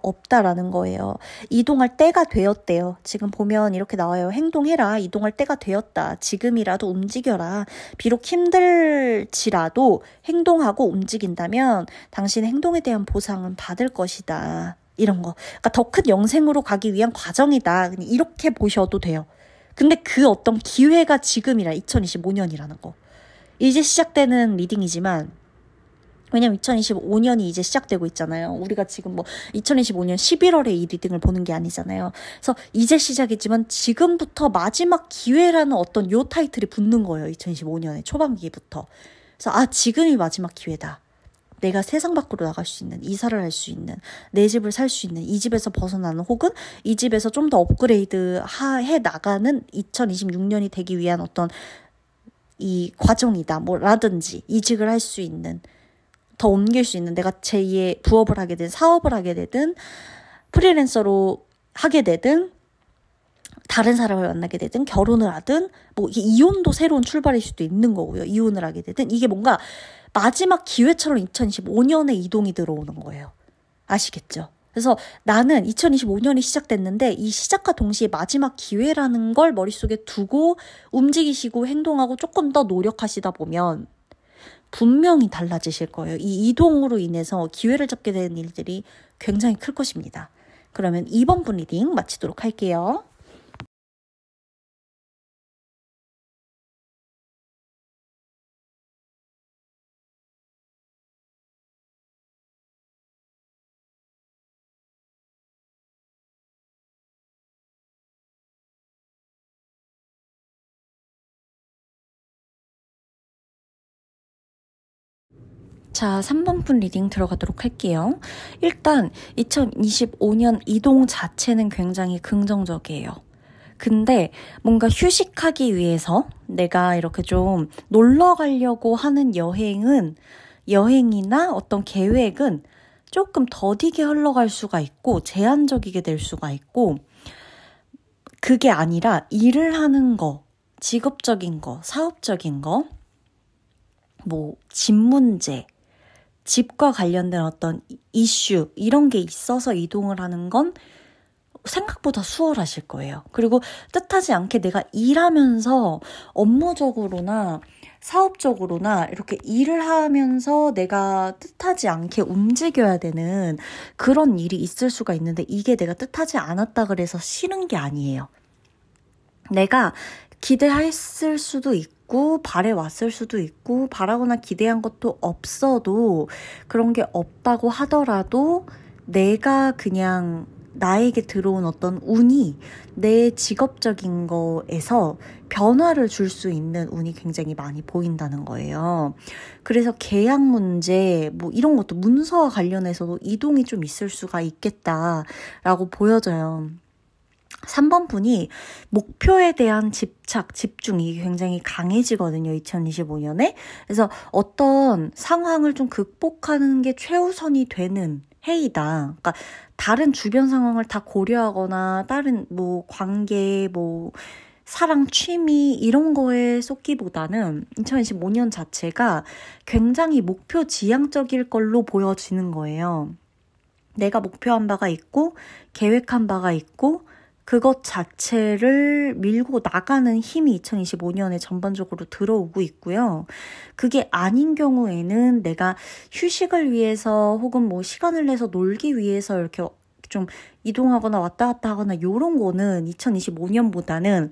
없다라는 거예요. 이동할 때가 되었대요. 지금 보면 이렇게 나와요. 행동해라. 이동할 때가 되었다. 지금이라도 움직여라. 비록 힘들지라도 행동하고 움직인다면 당신의 행동에 대한 보상은 받을 것이다. 이런 거. 그러니까 더 큰 영생으로 가기 위한 과정이다. 그냥 이렇게 보셔도 돼요. 근데 그 어떤 기회가 지금이라 2025년이라는 거. 이제 시작되는 리딩이지만 왜냐면 2025년이 이제 시작되고 있잖아요. 우리가 지금 뭐 2025년 11월에 이 리딩을 보는 게 아니잖아요. 그래서 이제 시작이지만 지금부터 마지막 기회라는 어떤 요 타이틀이 붙는 거예요. 2025년의 초반기부터. 그래서 지금이 마지막 기회다. 내가 세상 밖으로 나갈 수 있는, 이사를 할 수 있는, 내 집을 살 수 있는, 이 집에서 벗어나는 혹은 이 집에서 좀 더 업그레이드 해 나가는 2026년이 되기 위한 어떤 이 과정이다. 뭐라든지 이직을 할 수 있는, 더 옮길 수 있는, 내가 제2의 부업을 하게 되든 사업을 하게 되든 프리랜서로 하게 되든 다른 사람을 만나게 되든 결혼을 하든 뭐 이게 이혼도 새로운 출발일 수도 있는 거고요. 이혼을 하게 되든 이게 뭔가 마지막 기회처럼 2025년에 이동이 들어오는 거예요. 아시겠죠? 그래서 나는 2025년이 시작됐는데 이 시작과 동시에 마지막 기회라는 걸 머릿속에 두고 움직이시고 행동하고 조금 더 노력하시다 보면 분명히 달라지실 거예요. 이 이동으로 인해서 기회를 잡게 되는 일들이 굉장히 클 것입니다. 그러면 2번 분 리딩 마치도록 할게요. 자, 3번 분 리딩 들어가도록 할게요. 일단 2025년 이동 자체는 굉장히 긍정적이에요. 근데 뭔가 휴식하기 위해서 내가 이렇게 좀 놀러 가려고 하는 여행이나 어떤 계획은 조금 더디게 흘러갈 수가 있고 제한적이게 될 수가 있고, 그게 아니라 일을 하는 거, 직업적인 거, 사업적인 거, 뭐 집 문제, 집과 관련된 어떤 이슈 이런 게 있어서 이동을 하는 건 생각보다 수월하실 거예요. 그리고 뜻하지 않게 내가 일하면서 업무적으로나 사업적으로나 이렇게 일을 하면서 내가 뜻하지 않게 움직여야 되는 그런 일이 있을 수가 있는데 이게 내가 뜻하지 않았다 그래서 싫은 게 아니에요. 내가 기대했을 수도 있고 바래왔을 수도 있고 바라거나 기대한 것도 없어도 그런 게 없다고 하더라도 내가 그냥 나에게 들어온 어떤 운이 내 직업적인 거에서 변화를 줄 수 있는 운이 굉장히 많이 보인다는 거예요. 그래서 계약 문제 뭐 이런 것도 문서와 관련해서도 이동이 좀 있을 수가 있겠다라고 보여져요. 3번 분이 목표에 대한 집착, 집중이 굉장히 강해지거든요. 2025년에. 그래서 어떤 상황을 좀 극복하는 게 최우선이 되는 해이다. 그러니까 다른 주변 상황을 다 고려하거나 다른 뭐 관계, 뭐 사랑, 취미 이런 거에 쏟기보다는 2025년 자체가 굉장히 목표 지향적일 걸로 보여지는 거예요. 내가 목표한 바가 있고 계획한 바가 있고 그것 자체를 밀고 나가는 힘이 2025년에 전반적으로 들어오고 있고요. 그게 아닌 경우에는 내가 휴식을 위해서 혹은 뭐 시간을 내서 놀기 위해서 이렇게 좀 이동하거나 왔다 갔다 하거나 이런 거는 2025년보다는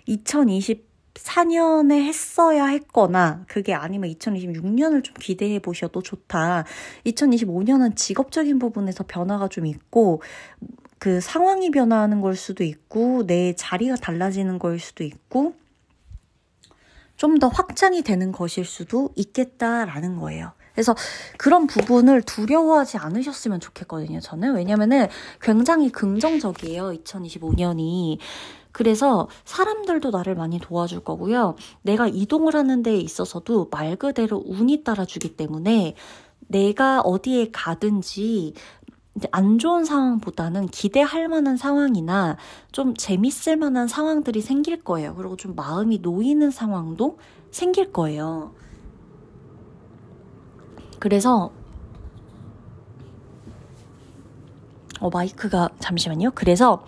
2024년에 했어야 했거나 그게 아니면 2026년을 좀 기대해 보셔도 좋다. 2025년은 직업적인 부분에서 변화가 좀 있고 그 상황이 변화하는 걸 수도 있고 내 자리가 달라지는 걸 수도 있고 좀 더 확장이 되는 것일 수도 있겠다라는 거예요. 그래서 그런 부분을 두려워하지 않으셨으면 좋겠거든요. 저는 왜냐면은 굉장히 긍정적이에요. 2025년이. 그래서 사람들도 나를 많이 도와줄 거고요. 내가 이동을 하는 데에 있어서도 말 그대로 운이 따라주기 때문에 내가 어디에 가든지 이제 안 좋은 상황보다는 기대할 만한 상황이나 좀 재밌을 만한 상황들이 생길 거예요. 그리고 좀 마음이 놓이는 상황도 생길 거예요. 그래서 마이크가 잠시만요. 그래서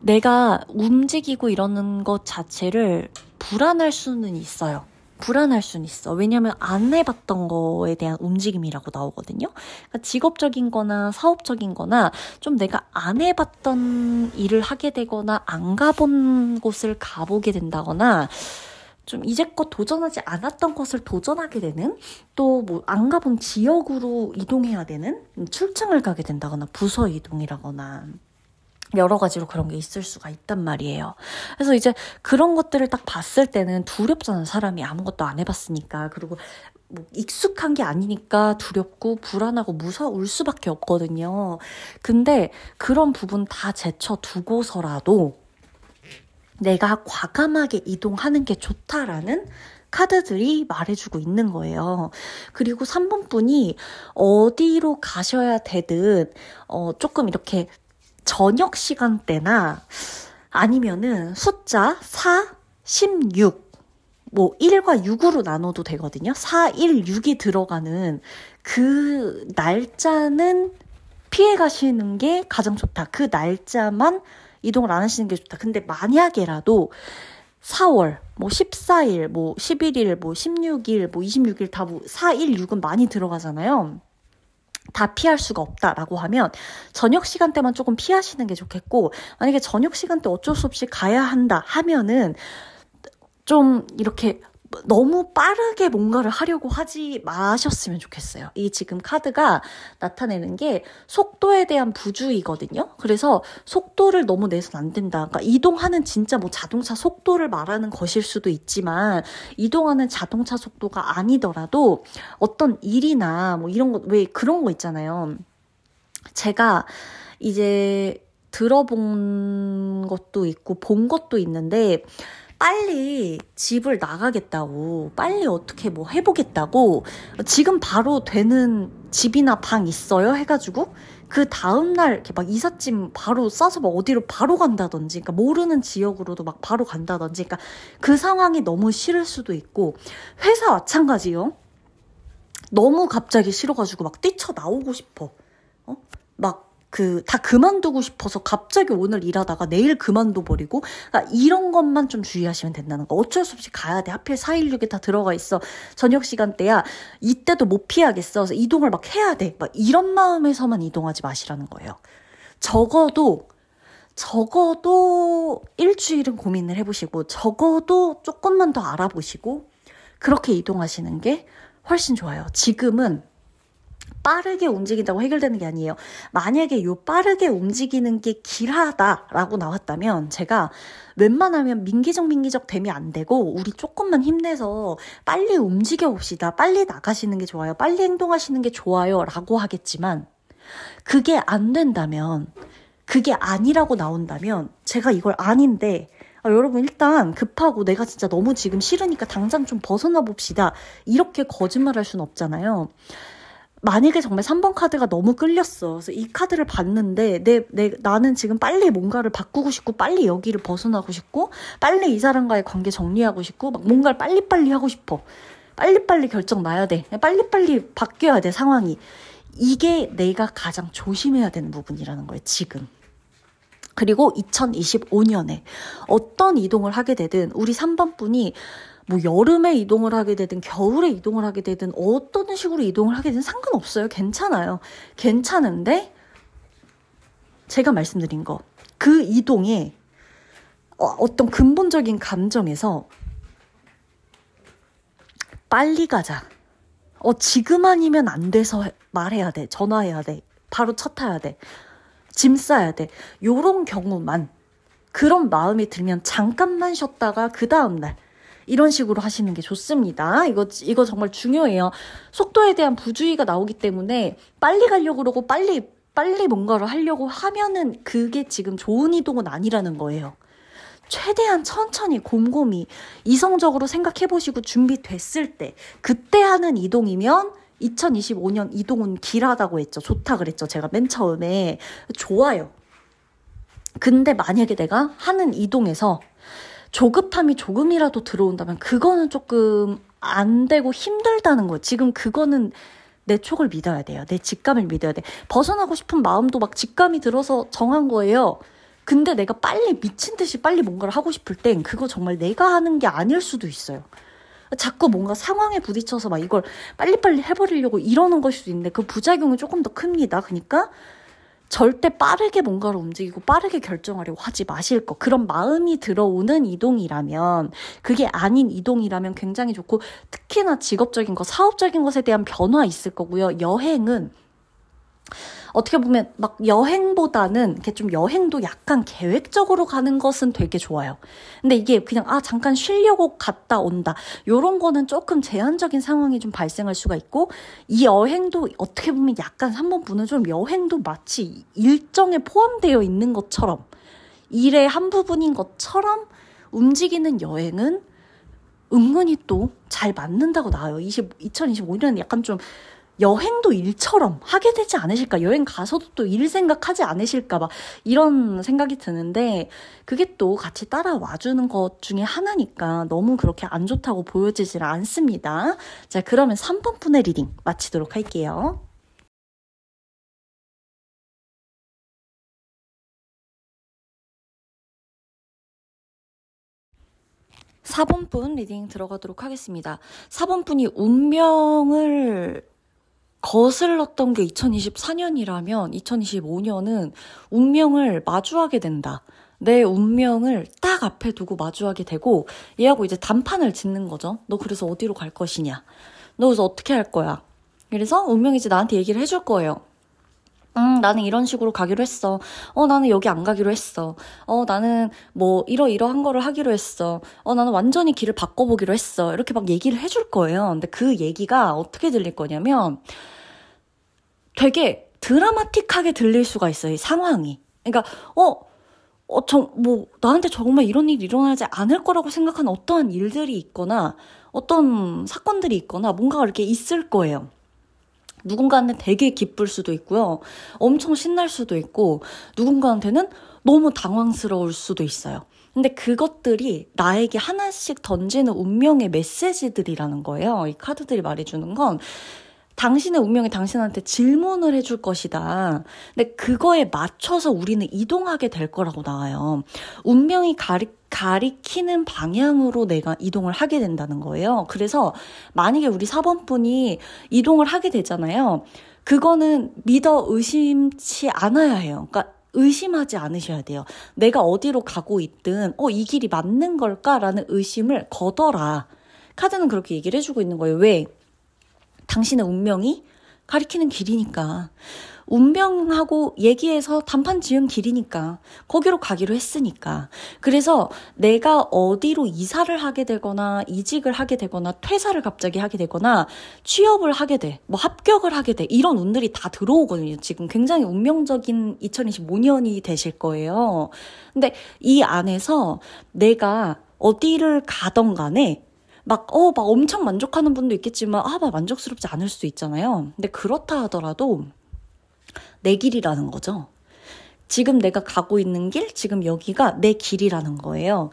내가 움직이고 이러는 것 자체를 불안할 수는 있어요. 불안할 수는 있어. 왜냐면 안 해봤던 거에 대한 움직임이라고 나오거든요. 그러니까 직업적인 거나 사업적인 거나 좀 내가 안 해봤던 일을 하게 되거나 안 가본 곳을 가보게 된다거나 좀 이제껏 도전하지 않았던 것을 도전하게 되는 또 뭐 안 가본 지역으로 이동해야 되는 출장을 가게 된다거나 부서 이동이라거나 여러 가지로 그런 게 있을 수가 있단 말이에요. 그래서 이제 그런 것들을 딱 봤을 때는 두렵잖아요. 사람이 아무것도 안 해봤으니까. 그리고 뭐 익숙한 게 아니니까 두렵고 불안하고 무서울 수밖에 없거든요. 근데 그런 부분 다 제쳐두고서라도 내가 과감하게 이동하는 게 좋다라는 카드들이 말해주고 있는 거예요. 그리고 3번 분이 어디로 가셔야 되든 조금 이렇게 저녁 시간대나 아니면은 숫자 4, 16, 뭐 1과 6으로 나눠도 되거든요. 4, 1, 6이 들어가는 그 날짜는 피해 가시는 게 가장 좋다. 그 날짜만 이동을 안 하시는 게 좋다. 근데 만약에라도 4월, 뭐 14일, 뭐 11일, 뭐 16일, 뭐 26일 다 뭐 4, 1, 6은 많이 들어가잖아요. 다 피할 수가 없다라고 하면 저녁 시간대만 조금 피하시는 게 좋겠고 만약에 저녁 시간대 어쩔 수 없이 가야 한다 하면은 좀 이렇게 너무 빠르게 뭔가를 하려고 하지 마셨으면 좋겠어요. 이 지금 카드가 나타내는 게 속도에 대한 부주의거든요. 그래서 속도를 너무 내선 안 된다. 그러니까 이동하는 진짜 뭐 자동차 속도를 말하는 것일 수도 있지만 이동하는 자동차 속도가 아니더라도 어떤 일이나 뭐 이런 거, 왜 그런 거 있잖아요. 제가 이제 들어본 것도 있고 본 것도 있는데 빨리 집을 나가겠다고, 빨리 어떻게 뭐 해보겠다고, 지금 바로 되는 집이나 방 있어요? 해가지고, 그 다음날 이렇게 막 이삿짐 바로 싸서 막 어디로 바로 간다든지, 그러니까 모르는 지역으로도 막 바로 간다든지, 그러니까 그 상황이 너무 싫을 수도 있고, 회사 마찬가지요. 너무 갑자기 싫어가지고 막 뛰쳐나오고 싶어. 막 다 그만두고 싶어서 갑자기 오늘 일하다가 내일 그만둬버리고, 그러니까 이런 것만 좀 주의하시면 된다는 거. 어쩔 수 없이 가야 돼. 하필 416에 다 들어가 있어. 저녁 시간대야. 이때도 못 피하겠어. 그래서 이동을 막 해야 돼. 막 이런 마음에서만 이동하지 마시라는 거예요. 적어도 일주일은 고민을 해보시고, 적어도 조금만 더 알아보시고, 그렇게 이동하시는 게 훨씬 좋아요. 지금은 빠르게 움직인다고 해결되는 게 아니에요. 만약에 요 빠르게 움직이는 게 길하다라고 나왔다면 제가 웬만하면 민기적 되면 안 되고 우리 조금만 힘내서 빨리 움직여 봅시다. 빨리 나가시는 게 좋아요. 빨리 행동하시는 게 좋아요. 라고 하겠지만 그게 안 된다면, 그게 아니라고 나온다면 제가 이걸 아닌데 여러분 일단 급하고 내가 진짜 너무 지금 싫으니까 당장 좀 벗어나 봅시다. 이렇게 거짓말할 수는 없잖아요. 만약에 정말 3번 카드가 너무 끌렸어. 그래서 이 카드를 봤는데 나는 지금 빨리 뭔가를 바꾸고 싶고 빨리 여기를 벗어나고 싶고 빨리 이 사람과의 관계 정리하고 싶고 막 뭔가를 빨리빨리 하고 싶어. 빨리빨리 결정 나야 돼. 빨리빨리 바뀌어야 돼, 상황이. 이게 내가 가장 조심해야 되는 부분이라는 거예요, 지금. 그리고 2025년에 어떤 이동을 하게 되든 우리 3번 분이 뭐 여름에 이동을 하게 되든 겨울에 이동을 하게 되든 어떤 식으로 이동을 하게 되든 상관없어요. 괜찮아요. 괜찮은데 제가 말씀드린 거, 그 이동에 어떤 근본적인 감정에서 빨리 가자. 지금 아니면 안 돼서 말해야 돼. 전화해야 돼. 바로 차 타야 돼. 짐 싸야 돼. 요런 경우만, 그런 마음이 들면 잠깐만 쉬었다가 그 다음날 이런 식으로 하시는 게 좋습니다. 이거 정말 중요해요. 속도에 대한 부주의가 나오기 때문에 빨리 가려고 그러고 빨리 뭔가를 하려고 하면은 그게 지금 좋은 이동은 아니라는 거예요. 최대한 천천히 곰곰이 이성적으로 생각해보시고 준비됐을 때 그때 하는 이동이면 2025년 이동은 길하다고 했죠. 좋다 그랬죠. 제가 맨 처음에. 좋아요. 근데 만약에 내가 하는 이동에서 조급함이 조금이라도 들어온다면 그거는 조금 안 되고 힘들다는 거예요. 지금 그거는 내 촉을 믿어야 돼요. 내 직감을 믿어야 돼. 벗어나고 싶은 마음도 막 직감이 들어서 정한 거예요. 근데 내가 미친 듯이 빨리 뭔가를 하고 싶을 땐 그거 정말 내가 하는 게 아닐 수도 있어요. 자꾸 뭔가 상황에 부딪혀서 막 이걸 빨리빨리 해버리려고 이러는 걸 수도 있는데 그 부작용이 조금 더 큽니다. 그러니까 절대 빠르게 뭔가를 움직이고 빠르게 결정하려고 하지 마실 거. 그런 마음이 들어오는 이동이라면, 그게 아닌 이동이라면 굉장히 좋고, 특히나 직업적인 거, 사업적인 것에 대한 변화 있을 거고요. 여행은 어떻게 보면 막 여행보다는 이렇게 좀 여행도 약간 계획적으로 가는 것은 되게 좋아요. 근데 이게 그냥 잠깐 쉬려고 갔다 온다. 요런 거는 조금 제한적인 상황이 좀 발생할 수가 있고, 이 여행도 어떻게 보면 약간 3번 분은 좀 여행도 마치 일정에 포함되어 있는 것처럼, 일의 한 부분인 것처럼 움직이는 여행은 은근히 또 잘 맞는다고 나와요. 2025년은 약간 좀 여행도 일처럼 하게 되지 않으실까? 여행 가서도 또 일 생각하지 않으실까? 막 이런 생각이 드는데 그게 또 같이 따라와주는 것 중에 하나니까 너무 그렇게 안 좋다고 보여지질 않습니다. 자, 그러면 3번 분의 리딩 마치도록 할게요. (4번) 분 리딩 들어가도록 하겠습니다. (4번) 분이 운명을 거슬렀던 게 2024년이라면 2025년은 운명을 마주하게 된다. 내 운명을 딱 앞에 두고 마주하게 되고 얘하고 이제 단판을 짓는 거죠. 너 그래서 어디로 갈 것이냐? 너 그래서 어떻게 할 거야? 그래서 운명이 이제 나한테 얘기를 해줄 거예요. 나는 이런 식으로 가기로 했어. 나는 여기 안 가기로 했어. 나는 뭐 이러한 거를 하기로 했어. 나는 완전히 길을 바꿔보기로 했어. 이렇게 막 얘기를 해줄 거예요. 근데 그 얘기가 어떻게 들릴 거냐면 되게 드라마틱하게 들릴 수가 있어요. 이 상황이. 그러니까 나한테 정말 이런 일이 일어나지 않을 거라고 생각한 어떠한 일들이 있거나 어떤 사건들이 있거나 뭔가가 이렇게 있을 거예요. 누군가한테는 되게 기쁠 수도 있고요. 엄청 신날 수도 있고 누군가한테는 너무 당황스러울 수도 있어요. 근데 그것들이 나에게 하나씩 던지는 운명의 메시지들이라는 거예요. 이 카드들이 말해주는 건 당신의 운명이 당신한테 질문을 해줄 것이다. 근데 그거에 맞춰서 우리는 이동하게 될 거라고 나와요. 운명이 가리키는 방향으로 내가 이동을 하게 된다는 거예요. 그래서 만약에 우리 4번분이 이동을 하게 되잖아요. 그거는 믿어 의심치 않아야 해요. 그러니까 의심하지 않으셔야 돼요. 내가 어디로 가고 있든 이 길이 맞는 걸까라는 의심을 거둬라. 카드는 그렇게 얘기를 해주고 있는 거예요. 왜? 당신의 운명이 가리키는 길이니까. 운명하고 얘기해서 단판 지은 길이니까. 거기로 가기로 했으니까. 그래서 내가 어디로 이사를 하게 되거나 이직을 하게 되거나 퇴사를 갑자기 하게 되거나 취업을 하게 돼. 뭐 합격을 하게 돼. 이런 운들이 다 들어오거든요. 지금 굉장히 운명적인 2025년이 되실 거예요. 근데 이 안에서 내가 어디를 가던 간에 막 엄청 만족하는 분도 있겠지만, 막 만족스럽지 않을 수도 있잖아요. 근데 그렇다 하더라도 내 길이라는 거죠. 지금 내가 가고 있는 길, 지금 여기가 내 길이라는 거예요.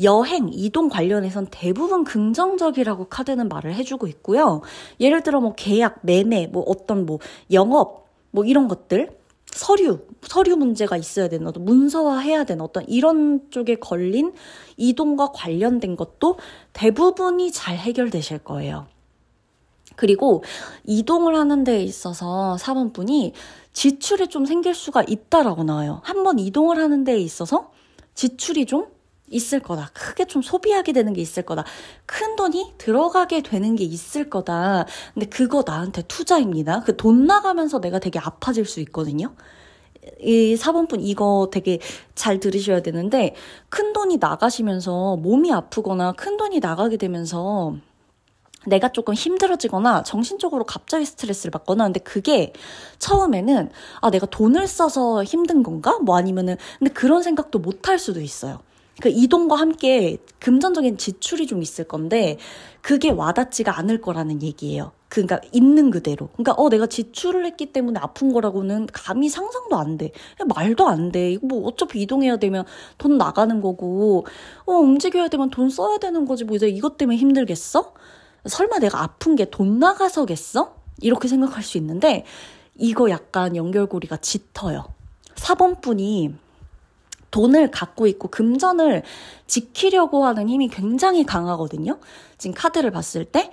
여행, 이동 관련해선 대부분 긍정적이라고 카드는 말을 해주고 있고요. 예를 들어 뭐 계약, 매매, 뭐 어떤 뭐 영업, 뭐 이런 것들, 서류 문제가 있어야 되는 어떤 문서화해야 되는 어떤 이런 쪽에 걸린 이동과 관련된 것도 대부분이 잘 해결되실 거예요. 그리고 이동을 하는 데 있어서 4번분이 지출이 좀 생길 수가 있다라고 나와요. 한번 이동을 하는 데 있어서 지출이 좀 있을 거다. 크게 좀 소비하게 되는 게 있을 거다. 큰 돈이 들어가게 되는 게 있을 거다. 근데 그거 나한테 투자입니다. 그 돈 나가면서 내가 되게 아파질 수 있거든요. 이 4번분 이거 되게 잘 들으셔야 되는데, 큰 돈이 나가시면서 몸이 아프거나 큰 돈이 나가게 되면서 내가 조금 힘들어지거나 정신적으로 갑자기 스트레스를 받거나, 근데 그게 처음에는 내가 돈을 써서 힘든 건가? 뭐 아니면은, 근데 그런 생각도 못 할 수도 있어요. 그 이동과 함께 금전적인 지출이 좀 있을 건데 그게 와닿지가 않을 거라는 얘기예요. 그러니까 있는 그대로. 그러니까 내가 지출을 했기 때문에 아픈 거라고는 감히 상상도 안 돼. 말도 안 돼. 이거 뭐 어차피 이동해야 되면 돈 나가는 거고 움직여야 되면 돈 써야 되는 거지. 뭐 이제 이것 때문에 힘들겠어? 설마 내가 아픈 게 돈 나가서겠어? 이렇게 생각할 수 있는데 이거 약간 연결고리가 짙어요. 4번분이 돈을 갖고 있고 금전을 지키려고 하는 힘이 굉장히 강하거든요. 지금 카드를 봤을 때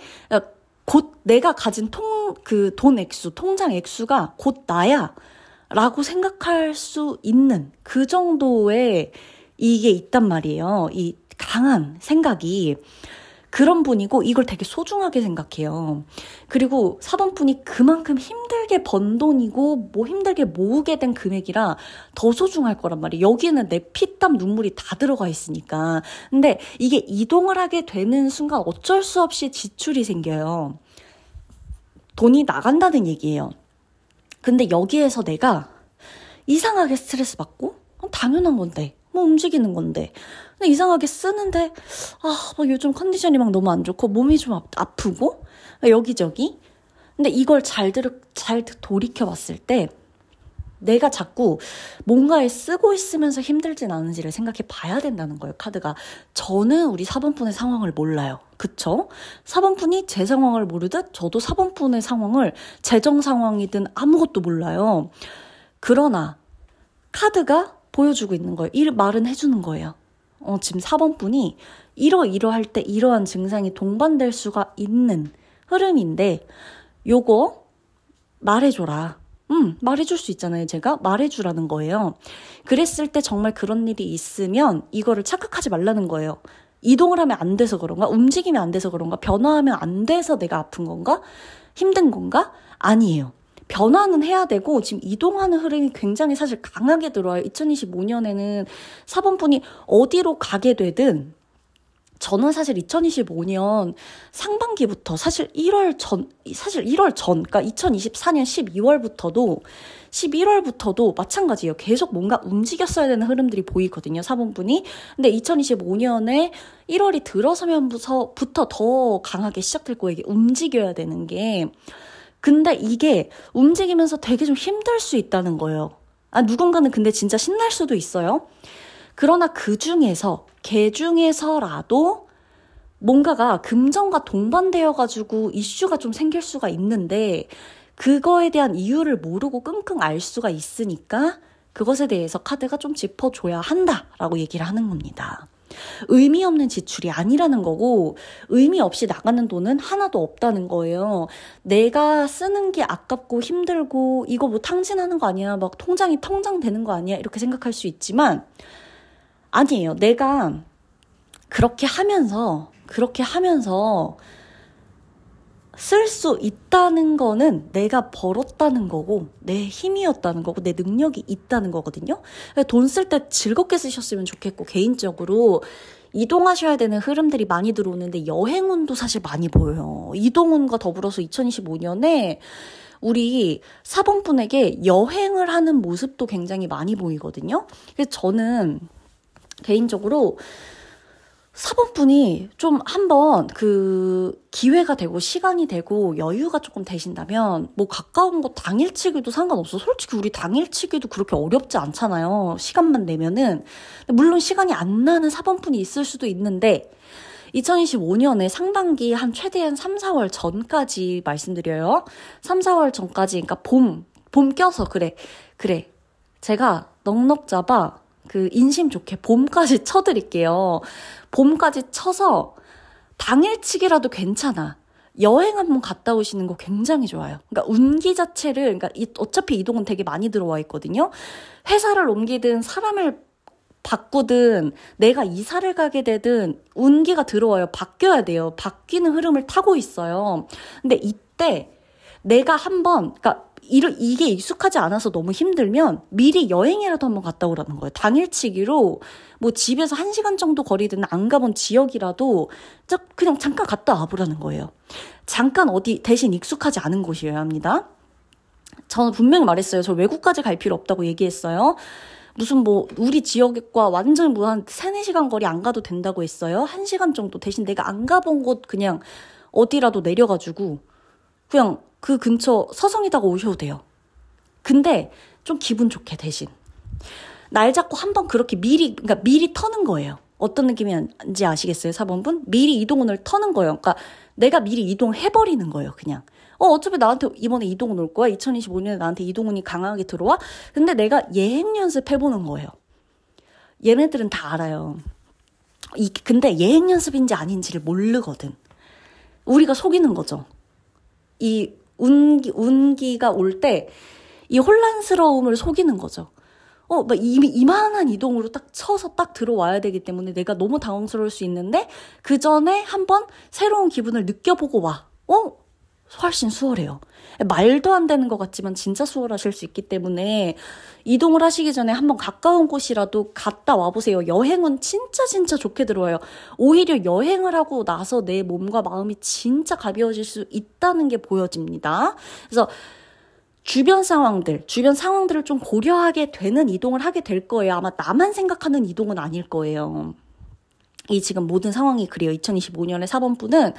곧 내가 가진 돈 액수, 통장 액수가 곧 나야 라고 생각할 수 있는 그 정도의 이게 있단 말이에요. 이 강한 생각이. 그런 분이고 이걸 되게 소중하게 생각해요. 그리고 4번분이 그만큼 힘들게 번 돈이고 뭐 힘들게 모으게 된 금액이라 더 소중할 거란 말이에요. 여기는 내 피땀 눈물이 다 들어가 있으니까. 근데 이게 이동을 하게 되는 순간 어쩔 수 없이 지출이 생겨요. 돈이 나간다는 얘기예요. 근데 여기에서 내가 이상하게 스트레스 받고 당연한 건데 뭐 움직이는 건데 근데 이상하게 쓰는데 막 요즘 컨디션이 막 너무 안 좋고 몸이 좀 아프고 여기저기. 근데 이걸 잘 돌이켜 봤을 때 내가 자꾸 뭔가에 쓰고 있으면서 힘들진 않은지를 생각해 봐야 된다는 거예요. 카드가. 저는 우리 4번분의 상황을 몰라요. 그쵸? 4번분이 제 상황을 모르듯 저도 4번분의 상황을 재정 상황이든 아무것도 몰라요. 그러나 카드가 보여주고 있는 거예요. 이 말은 해주는 거예요. 지금 4번분이 이러할 때 이러한 증상이 동반될 수가 있는 흐름인데 요거 말해줘라. 말해줄 수 있잖아요. 제가 말해주라는 거예요. 그랬을 때 정말 그런 일이 있으면 이거를 착각하지 말라는 거예요. 이동을 하면 안 돼서 그런가? 움직이면 안 돼서 그런가? 변화하면 안 돼서 내가 아픈 건가? 힘든 건가? 아니에요. 변화는 해야 되고 지금 이동하는 흐름이 굉장히 사실 강하게 들어와요. 2025년에는 4번분이 어디로 가게 되든 저는 사실 2025년 상반기부터 사실 1월 전, 그러니까 2024년 11월부터도 마찬가지예요. 계속 뭔가 움직였어야 되는 흐름들이 보이거든요. 4번분이. 근데 2025년에 1월이 들어서면부터 더 강하게 시작될 거예요. 이게 움직여야 되는 게. 근데 이게 움직이면서 되게 좀 힘들 수 있다는 거예요. 누군가는 근데 진짜 신날 수도 있어요. 그러나 그 중에서라도 뭔가가 금전과 동반되어가지고 이슈가 좀 생길 수가 있는데 그거에 대한 이유를 모르고 끙끙 앓을 수가 있으니까 그것에 대해서 카드가 좀 짚어줘야 한다라고 얘기를 하는 겁니다. 의미 없는 지출이 아니라는 거고 의미 없이 나가는 돈은 하나도 없다는 거예요. 내가 쓰는 게 아깝고 힘들고 이거 뭐 탕진하는 거 아니야? 막 통장이 텅장되는 거 아니야? 이렇게 생각할 수 있지만 아니에요. 내가 그렇게 하면서 쓸 수 있다는 거는 내가 벌었다는 거고 내 힘이었다는 거고 내 능력이 있다는 거거든요. 돈 쓸 때 즐겁게 쓰셨으면 좋겠고 개인적으로 이동하셔야 되는 흐름들이 많이 들어오는데 여행운도 사실 많이 보여요. 이동운과 더불어서 2025년에 우리 사범분에게 여행을 하는 모습도 굉장히 많이 보이거든요. 그래서 저는 개인적으로 사범분이 좀 한번 기회가 되고 시간이 되고 여유가 조금 되신다면 뭐 가까운 곳 당일치기도 상관없어. 솔직히 우리 당일치기도 그렇게 어렵지 않잖아요. 시간만 내면은. 물론 시간이 안 나는 사범분이 있을 수도 있는데 2025년에 상반기 한 최대한 3, 4월 전까지 말씀드려요. 3, 4월 전까지 그러니까 봄 껴서 그래. 제가 넉넉 잡아 인심 좋게 봄까지 쳐드릴게요. 봄까지 쳐서 당일치기라도 괜찮아. 여행 한번 갔다 오시는 거 굉장히 좋아요. 그러니까 운기 자체를, 그러니까 어차피 이동은 되게 많이 들어와 있거든요. 회사를 옮기든 사람을 바꾸든 내가 이사를 가게 되든 운기가 들어와요. 바뀌어야 돼요. 바뀌는 흐름을 타고 있어요. 근데 이때 내가 한번, 그러니까 이게 익숙하지 않아서 너무 힘들면 미리 여행이라도 한번 갔다 오라는 거예요. 당일치기로 뭐 집에서 1시간 정도 거리든 안 가본 지역이라도 그냥 잠깐 갔다 와보라는 거예요. 잠깐 어디 대신 익숙하지 않은 곳이어야 합니다. 저는 분명히 말했어요. 저 외국까지 갈 필요 없다고 얘기했어요. 무슨 뭐 우리 지역과 완전 뭐 한 3, 4시간 거리 안 가도 된다고 했어요. 1시간 정도 대신 내가 안 가본 곳 그냥 어디라도 내려가지고 그냥 그 근처 서성이다가 오셔도 돼요. 근데 좀 기분 좋게 대신. 날 잡고 한번 그렇게 그러니까 미리 터는 거예요. 어떤 느낌인지 아시겠어요, 사범분? 미리 이동운을 터는 거예요. 그러니까 내가 미리 이동해버리는 거예요, 그냥. 어차피 나한테 이번에 이동운 올 거야. 2025년에 나한테 이동운이 강하게 들어와. 근데 내가 예행 연습해보는 거예요. 얘네들은 다 알아요. 근데 예행 연습인지 아닌지를 모르거든. 우리가 속이는 거죠. 이 운기가 올 때 이 혼란스러움을 속이는 거죠. 막 이미 이만한 이동으로 딱 쳐서 딱 들어와야 되기 때문에 내가 너무 당황스러울 수 있는데 그 전에 한번 새로운 기분을 느껴보고 와. 훨씬 수월해요. 말도 안 되는 것 같지만 진짜 수월하실 수 있기 때문에 이동을 하시기 전에 한번 가까운 곳이라도 갔다 와보세요. 여행은 진짜 좋게 들어와요. 오히려 여행을 하고 나서 내 몸과 마음이 진짜 가벼워질 수 있다는 게 보여집니다. 그래서 주변 상황들을 좀 고려하게 되는 이동을 하게 될 거예요. 아마 나만 생각하는 이동은 아닐 거예요. 이 지금 모든 상황이 그래요. 2025년의 사범분은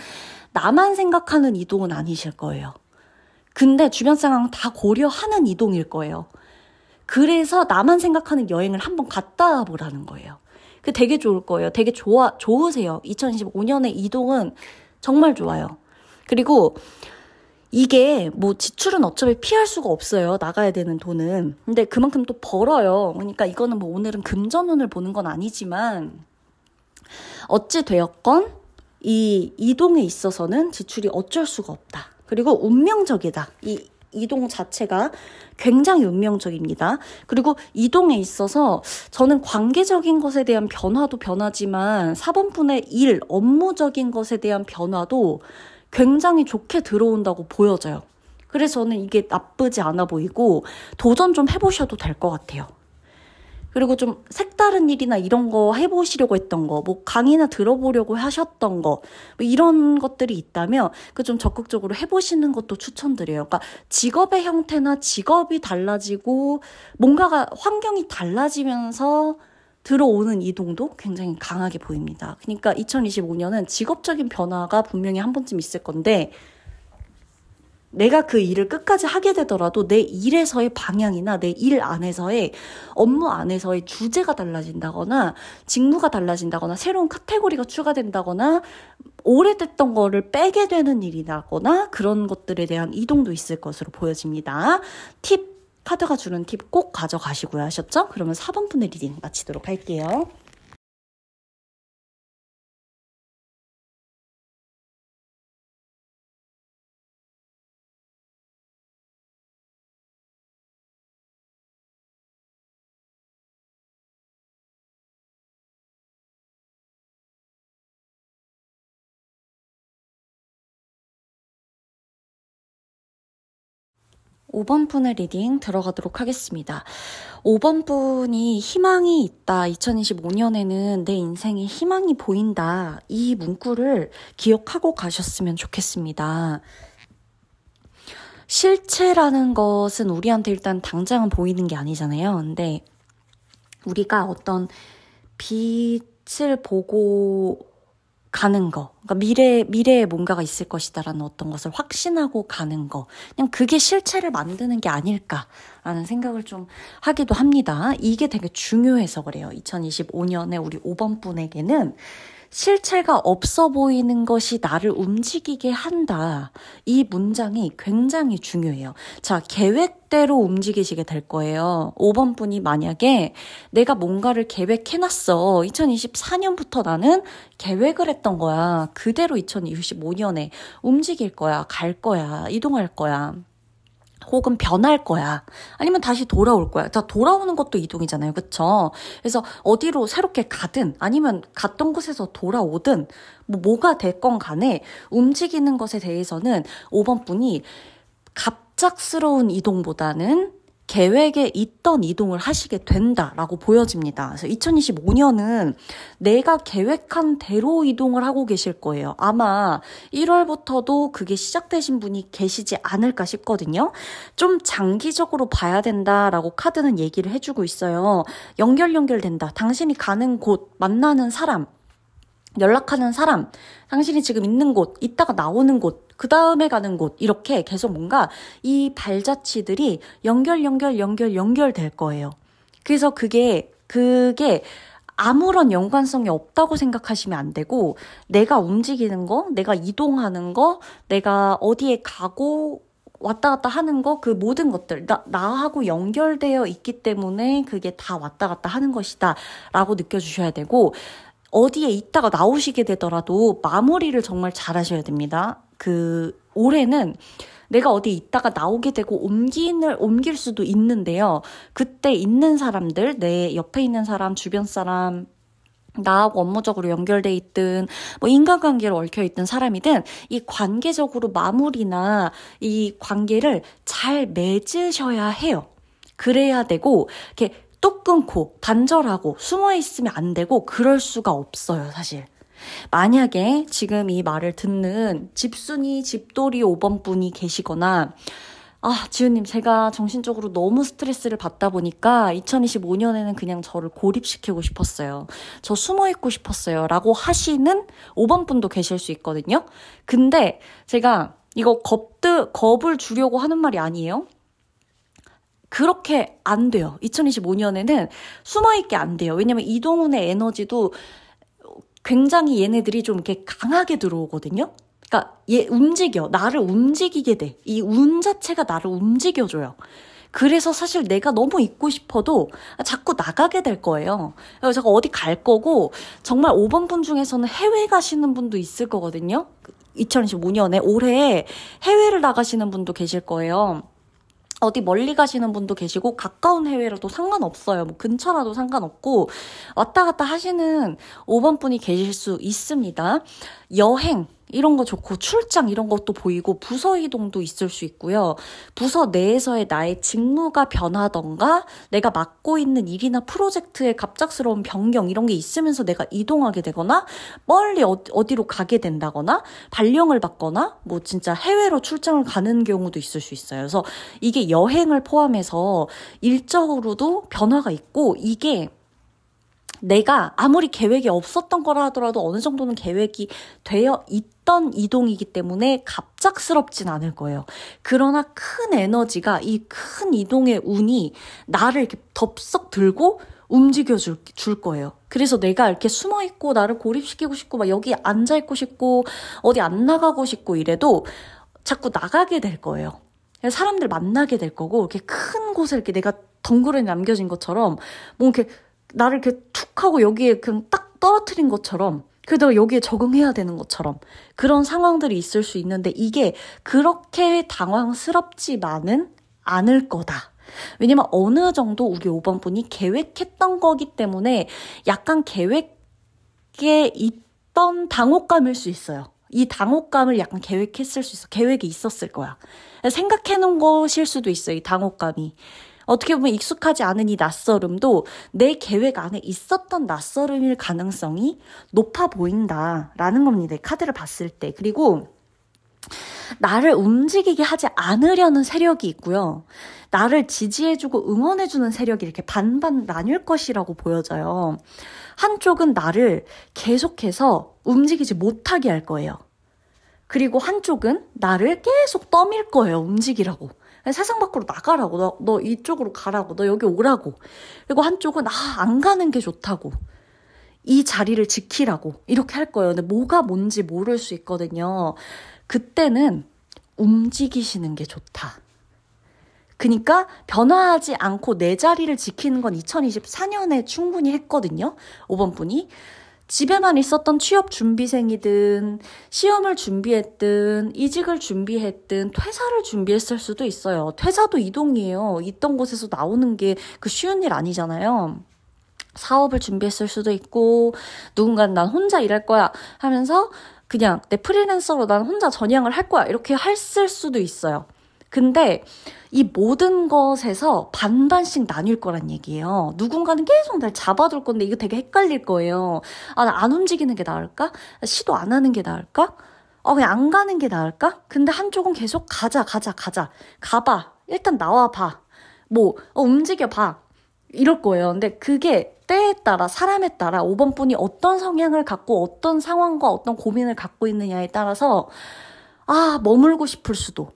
나만 생각하는 이동은 아니실 거예요. 근데 주변 상황 다 고려하는 이동일 거예요. 그래서 나만 생각하는 여행을 한번 갔다 보라는 거예요. 그 되게 좋을 거예요. 되게 좋으세요. 2025년의 이동은 정말 좋아요. 그리고 이게 뭐 지출은 어차피 피할 수가 없어요. 나가야 되는 돈은. 근데 그만큼 또 벌어요. 그러니까 이거는 뭐 오늘은 금전운을 보는 건 아니지만 어찌 되었건 이 이동에 있어서는 지출이 어쩔 수가 없다. 그리고 운명적이다. 이 이동 자체가 굉장히 운명적입니다. 그리고 이동에 있어서 저는 관계적인 것에 대한 변화도 변하지만 사범분의 일, 업무적인 것에 대한 변화도 굉장히 좋게 들어온다고 보여져요. 그래서 저는 이게 나쁘지 않아 보이고 도전 좀 해보셔도 될 것 같아요. 그리고 좀 색다른 일이나 이런 거 해보시려고 했던 거, 뭐 강의나 들어보려고 하셨던 거, 뭐 이런 것들이 있다면 그 좀 적극적으로 해보시는 것도 추천드려요. 그러니까 직업의 형태나 직업이 달라지고 뭔가가 환경이 달라지면서 들어오는 이동도 굉장히 강하게 보입니다. 그러니까 2025년은 직업적인 변화가 분명히 한 번쯤 있을 건데 내가 그 일을 끝까지 하게 되더라도 내 일에서의 방향이나 내 일 안에서의 업무 안에서의 주제가 달라진다거나 직무가 달라진다거나 새로운 카테고리가 추가된다거나 오래됐던 거를 빼게 되는 일이라거나 그런 것들에 대한 이동도 있을 것으로 보여집니다. 카드가 주는 팁 꼭 가져가시고요. 하셨죠? 그러면 4번 분의 리딩 마치도록 할게요. 5번 분의 리딩 들어가도록 하겠습니다. 5번 분이 희망이 있다. 2025년에는 내 인생에 희망이 보인다. 이 문구를 기억하고 가셨으면 좋겠습니다. 실체라는 것은 우리한테 일단 당장은 보이는 게 아니잖아요. 근데 우리가 어떤 빛을 보고 가는 거, 그러니까 미래에 뭔가가 있을 것이다라는 어떤 것을 확신하고 가는 거, 그냥 그게 실체를 만드는 게 아닐까라는 생각을 좀 하기도 합니다. 이게 되게 중요해서 그래요. 2025년에 우리 5번 분에게는 실체가 없어 보이는 것이 나를 움직이게 한다. 이 문장이 굉장히 중요해요. 자, 계획대로 움직이시게 될 거예요. 5번 분이 만약에 내가 뭔가를 계획해놨어. 2024년부터 나는 계획을 했던 거야. 그대로 2025년에 움직일 거야. 갈 거야. 이동할 거야. 혹은 변할 거야. 아니면 다시 돌아올 거야. 다 돌아오는 것도 이동이잖아요. 그쵸? 그래서 어디로 새롭게 가든 아니면 갔던 곳에서 돌아오든 뭐가 됐건 간에 움직이는 것에 대해서는 5번 분이 갑작스러운 이동보다는 계획에 있던 이동을 하시게 된다라고 보여집니다. 그래서 2025년은 내가 계획한 대로 이동을 하고 계실 거예요. 아마 1월부터도 그게 시작되신 분이 계시지 않을까 싶거든요. 좀 장기적으로 봐야 된다라고 카드는 얘기를 해주고 있어요. 연결된다. 당신이 가는 곳, 만나는 사람, 연락하는 사람, 당신이 지금 있는 곳, 이따가 나오는 곳, 그 다음에 가는 곳, 이렇게 계속 뭔가 이 발자취들이 연결될 거예요. 그래서 그게 아무런 연관성이 없다고 생각하시면 안 되고, 내가 움직이는 거, 내가 이동하는 거, 내가 어디에 가고, 왔다 갔다 하는 거, 그 모든 것들, 나하고 연결되어 있기 때문에 그게 다 왔다 갔다 하는 것이다 라고 느껴주셔야 되고, 어디에 있다가 나오시게 되더라도 마무리를 정말 잘 하셔야 됩니다. 올해는 내가 어디 있다가 나오게 되고 옮길 수도 있는데요. 그때 있는 사람들, 내 옆에 있는 사람, 주변 사람, 나하고 업무적으로 연결돼 있든 인간관계로 얽혀 있든 사람이든 이 관계적으로 마무리나 이 관계를 잘 맺으셔야 해요. 그래야 되고 이렇게 뚝 끊고 단절하고 숨어있으면 안 되고 그럴 수가 없어요, 사실. 만약에 지금 이 말을 듣는 집순이, 집돌이 5번 분이 계시거나 지은님, 제가 정신적으로 너무 스트레스를 받다 보니까 2025년에는 그냥 저를 고립시키고 싶었어요. 저 숨어있고 싶었어요. 라고 하시는 5번 분도 계실 수 있거든요. 근데 제가 이거 겁을 주려고 하는 말이 아니에요. 그렇게 안 돼요. 2025년에는 숨어있게 안 돼요. 왜냐면 이동훈의 에너지도 굉장히 얘네들이 좀 이렇게 강하게 들어오거든요. 그러니까 나를 움직이게 돼. 이 운 자체가 나를 움직여줘요. 그래서 사실 내가 너무 있고 싶어도 자꾸 나가게 될 거예요. 그래서 제가 어디 갈 거고, 정말 5번 분 중에서는 해외 가시는 분도 있을 거거든요. 2025년에 올해 해외를 나가시는 분도 계실 거예요. 어디 멀리 가시는 분도 계시고 가까운 해외라도 상관없어요. 근처라도 상관없고 왔다 갔다 하시는 5번 분이 계실 수 있습니다. 여행 이런 거 좋고 출장 이런 것도 보이고 부서 이동도 있을 수 있고요. 부서 내에서의 나의 직무가 변하던가 내가 맡고 있는 일이나 프로젝트의 갑작스러운 변경 이런 게 있으면서 내가 이동하게 되거나 멀리 어디로 가게 된다거나 발령을 받거나 진짜 해외로 출장을 가는 경우도 있을 수 있어요. 그래서 이게 여행을 포함해서 일적으로도 변화가 있고 이게 내가 아무리 계획이 없었던 거라 하더라도 어느 정도는 계획이 되어 있던 이동이기 때문에 갑작스럽진 않을 거예요. 그러나 큰 에너지가 이 큰 이동의 운이 나를 이렇게 덥석 들고 줄 거예요. 그래서 내가 이렇게 숨어있고 나를 고립시키고 싶고 막 여기 앉아있고 싶고 어디 안 나가고 싶고 이래도 자꾸 나가게 될 거예요. 사람들 만나게 될 거고 이렇게 큰 곳에 이렇게 내가 덩그러니 남겨진 것처럼 뭐 이렇게 나를 이렇게 툭 하고 여기에 그냥 딱 떨어뜨린 것처럼 그래도 여기에 적응해야 되는 것처럼 그런 상황들이 있을 수 있는데 이게 그렇게 당황스럽지만은 않을 거다. 왜냐면 어느 정도 우리 5번 분이 계획했던 거기 때문에 약간 계획에 있던 당혹감일 수 있어요. 이 당혹감을 약간 계획했을 수 있어. 계획이 있었을 거야. 생각해 놓은 것일 수도 있어요. 이 당혹감이. 어떻게 보면 익숙하지 않은 이 낯설음도 내 계획 안에 있었던 낯설음일 가능성이 높아 보인다라는 겁니다. 이 카드를 봤을 때. 그리고 나를 움직이게 하지 않으려는 세력이 있고요. 나를 지지해주고 응원해주는 세력이 이렇게 반반 나뉠 것이라고 보여져요. 한쪽은 나를 계속해서 움직이지 못하게 할 거예요. 그리고 한쪽은 나를 계속 떠밀 거예요. 움직이라고. 세상 밖으로 나가라고. 너 이쪽으로 가라고. 너 여기 오라고. 그리고 한쪽은 안 가는 게 좋다고. 이 자리를 지키라고. 이렇게 할 거예요. 근데 뭐가 뭔지 모를 수 있거든요. 그때는 움직이시는 게 좋다. 그러니까 변화하지 않고 내 자리를 지키는 건 2024년에 충분히 했거든요. 5번 분이. 집에만 있었던 취업 준비생이든 시험을 준비했든 이직을 준비했든 퇴사를 준비했을 수도 있어요. 퇴사도 이동이에요. 있던 곳에서 나오는 게 그 쉬운 일 아니잖아요. 사업을 준비했을 수도 있고 누군가는 난 혼자 일할 거야 하면서 그냥 내 프리랜서로 난 혼자 전향을 할 거야 이렇게 했을 수도 있어요. 근데 이 모든 것에서 반반씩 나뉠 거란 얘기예요. 누군가는 계속 날 잡아둘 건데 이거 되게 헷갈릴 거예요. 나 안 움직이는 게 나을까? 시도 안 하는 게 나을까? 그냥 안 가는 게 나을까? 근데 한쪽은 계속 가자. 가봐. 일단 나와봐. 움직여봐. 이럴 거예요. 근데 그게 때에 따라 사람에 따라 5번 분이 어떤 성향을 갖고 어떤 상황과 어떤 고민을 갖고 있느냐에 따라서 머물고 싶을 수도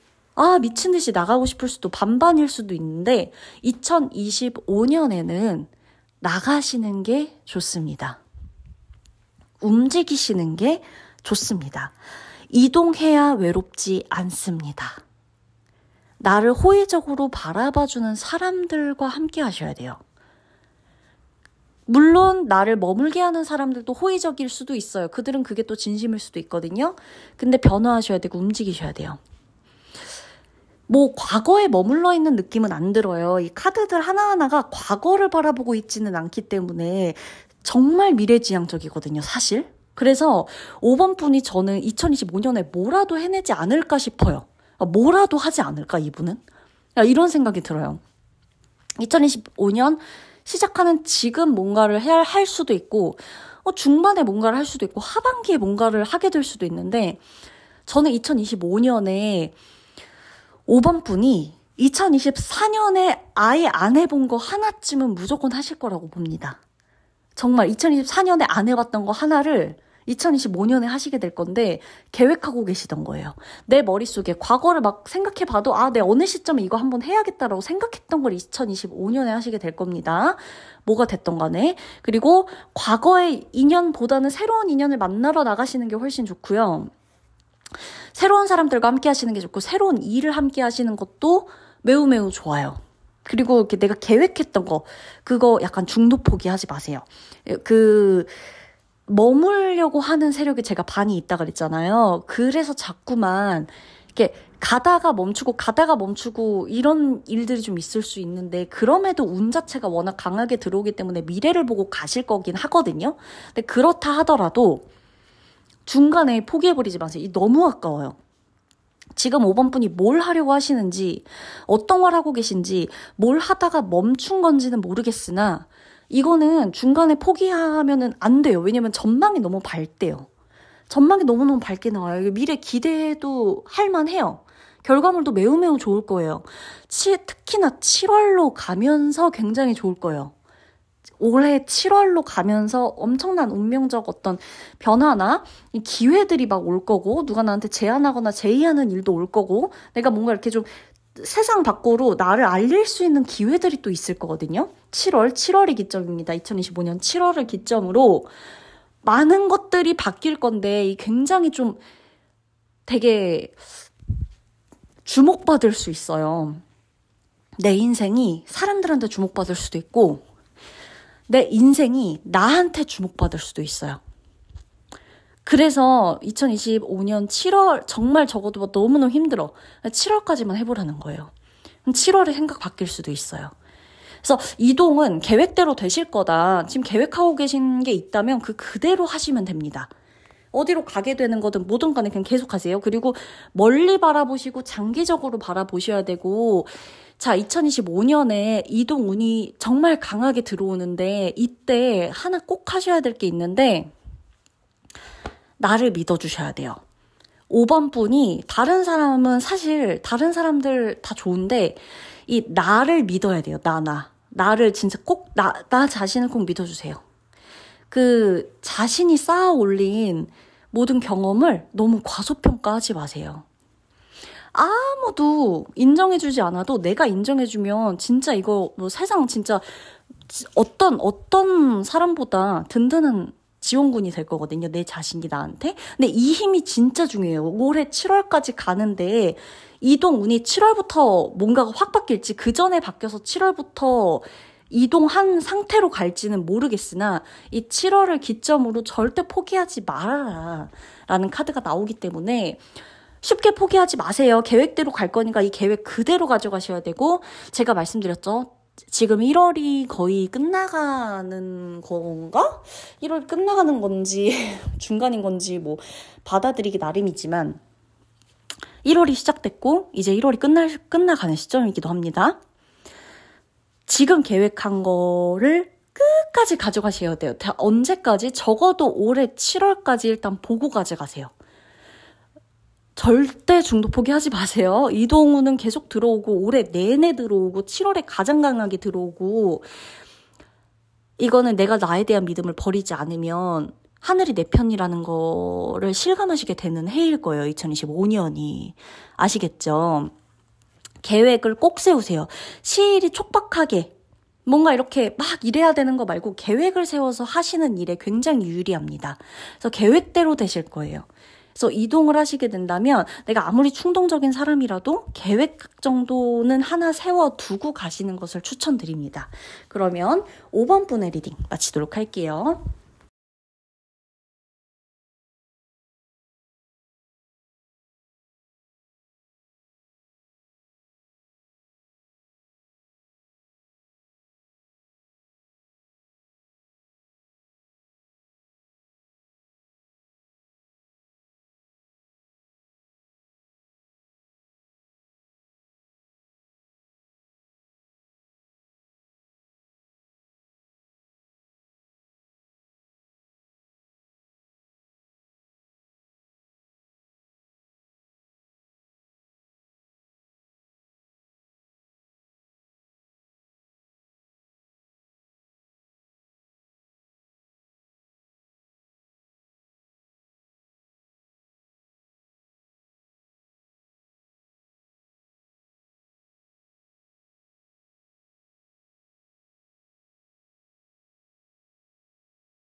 미친 듯이 나가고 싶을 수도 반반일 수도 있는데 2025년에는 나가시는 게 좋습니다. 움직이시는 게 좋습니다. 이동해야 외롭지 않습니다. 나를 호의적으로 바라봐주는 사람들과 함께 하셔야 돼요. 물론 나를 머물게 하는 사람들도 호의적일 수도 있어요. 그들은 그게 또 진심일 수도 있거든요. 근데 변화하셔야 되고 움직이셔야 돼요. 과거에 머물러 있는 느낌은 안 들어요. 이 카드들 하나하나가 과거를 바라보고 있지는 않기 때문에 정말 미래지향적이거든요, 사실. 그래서 5번 분이 저는 2025년에 뭐라도 해내지 않을까 싶어요. 뭐라도 하지 않을까, 이분은? 이런 생각이 들어요. 2025년 시작하는 지금 뭔가를 할 수도 있고, 중반에 뭔가를 할 수도 있고, 하반기에 뭔가를 하게 될 수도 있는데, 저는 2025년에 5번 분이 2024년에 아예 안 해본 거 하나쯤은 무조건 하실 거라고 봅니다. 정말 2024년에 안 해봤던 거 하나를 2025년에 하시게 될 건데 계획하고 계시던 거예요. 내 머릿속에 과거를 막 생각해봐도 내 어느 시점에 이거 한번 해야겠다라고 생각했던 걸 2025년에 하시게 될 겁니다. 뭐가 됐던 간에. 그리고 과거의 인연보다는 새로운 인연을 만나러 나가시는 게 훨씬 좋고요. 새로운 사람들과 함께 하시는 게 좋고 새로운 일을 함께 하시는 것도 매우 매우 좋아요. 그리고 이렇게 내가 계획했던 거 그거 약간 중도 포기하지 마세요. 머물려고 하는 세력이 제가 반이 있다 그랬잖아요. 그래서 자꾸만 이렇게 가다가 멈추고 이런 일들이 좀 있을 수 있는데 그럼에도 운 자체가 워낙 강하게 들어오기 때문에 미래를 보고 가실 거긴 하거든요. 근데 그렇다 하더라도 중간에 포기해버리지 마세요. 너무 아까워요. 지금 5번 분이 뭘 하려고 하시는지, 어떤 걸 하고 계신지, 뭘 하다가 멈춘 건지는 모르겠으나 이거는 중간에 포기하면은 안 돼요. 왜냐면 전망이 너무 밝대요. 전망이 너무너무 밝게 나와요. 미래 기대도 할만해요. 결과물도 매우 매우 좋을 거예요. 특히나 7월로 가면서 굉장히 좋을 거예요. 올해 7월로 가면서 엄청난 운명적 어떤 변화나 기회들이 막 올 거고 누가 나한테 제안하거나 제의하는 일도 올 거고 내가 뭔가 이렇게 좀 세상 밖으로 나를 알릴 수 있는 기회들이 또 있을 거거든요. 7월이 기점입니다. 2025년 7월을 기점으로 많은 것들이 바뀔 건데 굉장히 좀 되게 주목받을 수 있어요. 내 인생이 사람들한테 주목받을 수도 있고 내 인생이 나한테 주목받을 수도 있어요. 그래서 2025년 7월 정말 적어도 너무너무 힘들어. 7월까지만 해보라는 거예요. 7월에 생각 바뀔 수도 있어요. 그래서 이동은 계획대로 되실 거다. 지금 계획하고 계신 게 있다면 그대로 하시면 됩니다. 어디로 가게 되는 거든 뭐든 간에 그냥 계속 하세요. 그리고 멀리 바라보시고 장기적으로 바라보셔야 되고 자, 2025년에 이동 운이 정말 강하게 들어오는데 이때 하나 꼭 하셔야 될 게 있는데 나를 믿어주셔야 돼요. 5번 분이 다른 사람은 사실 다른 사람들 다 좋은데 이 나를 믿어야 돼요. 나를 진짜 꼭 나 자신을 꼭 믿어주세요. 그 자신이 쌓아 올린 모든 경험을 너무 과소평가하지 마세요. 아무도 인정해주지 않아도 내가 인정해주면 진짜 이거 뭐 세상 진짜 어떤 사람보다 든든한 지원군이 될 거거든요. 내 자신이 나한테. 근데 이 힘이 진짜 중요해요. 올해 7월까지 가는데 이동 운이 7월부터 뭔가가 확 바뀔지 그 전에 바뀌어서 7월부터 이동한 상태로 갈지는 모르겠으나 이 7월을 기점으로 절대 포기하지 말아라 라는 카드가 나오기 때문에 쉽게 포기하지 마세요. 계획대로 갈 거니까 이 계획 그대로 가져가셔야 되고 제가 말씀드렸죠. 지금 1월이 거의 끝나가는 건가? 1월 끝나가는 건지 중간인 건지 뭐 받아들이기 나름이지만 1월이 시작됐고 이제 1월이 끝나가는 시점이기도 합니다. 지금 계획한 거를 끝까지 가져가셔야 돼요. 언제까지? 적어도 올해 7월까지 일단 보고 가져가세요. 절대 중도 포기하지 마세요. 이동우는 계속 들어오고 올해 내내 들어오고 7월에 가장 강하게 들어오고 이거는 내가 나에 대한 믿음을 버리지 않으면 하늘이 내 편이라는 거를 실감하시게 되는 해일 거예요. 2025년이. 아시겠죠? 계획을 꼭 세우세요. 시일이 촉박하게 뭔가 이렇게 막 이래야 되는 거 말고 계획을 세워서 하시는 일에 굉장히 유리합니다. 그래서 계획대로 되실 거예요. 그래서 이동을 하시게 된다면 내가 아무리 충동적인 사람이라도 계획 정도는 하나 세워두고 가시는 것을 추천드립니다. 그러면 5번 분의 리딩 마치도록 할게요.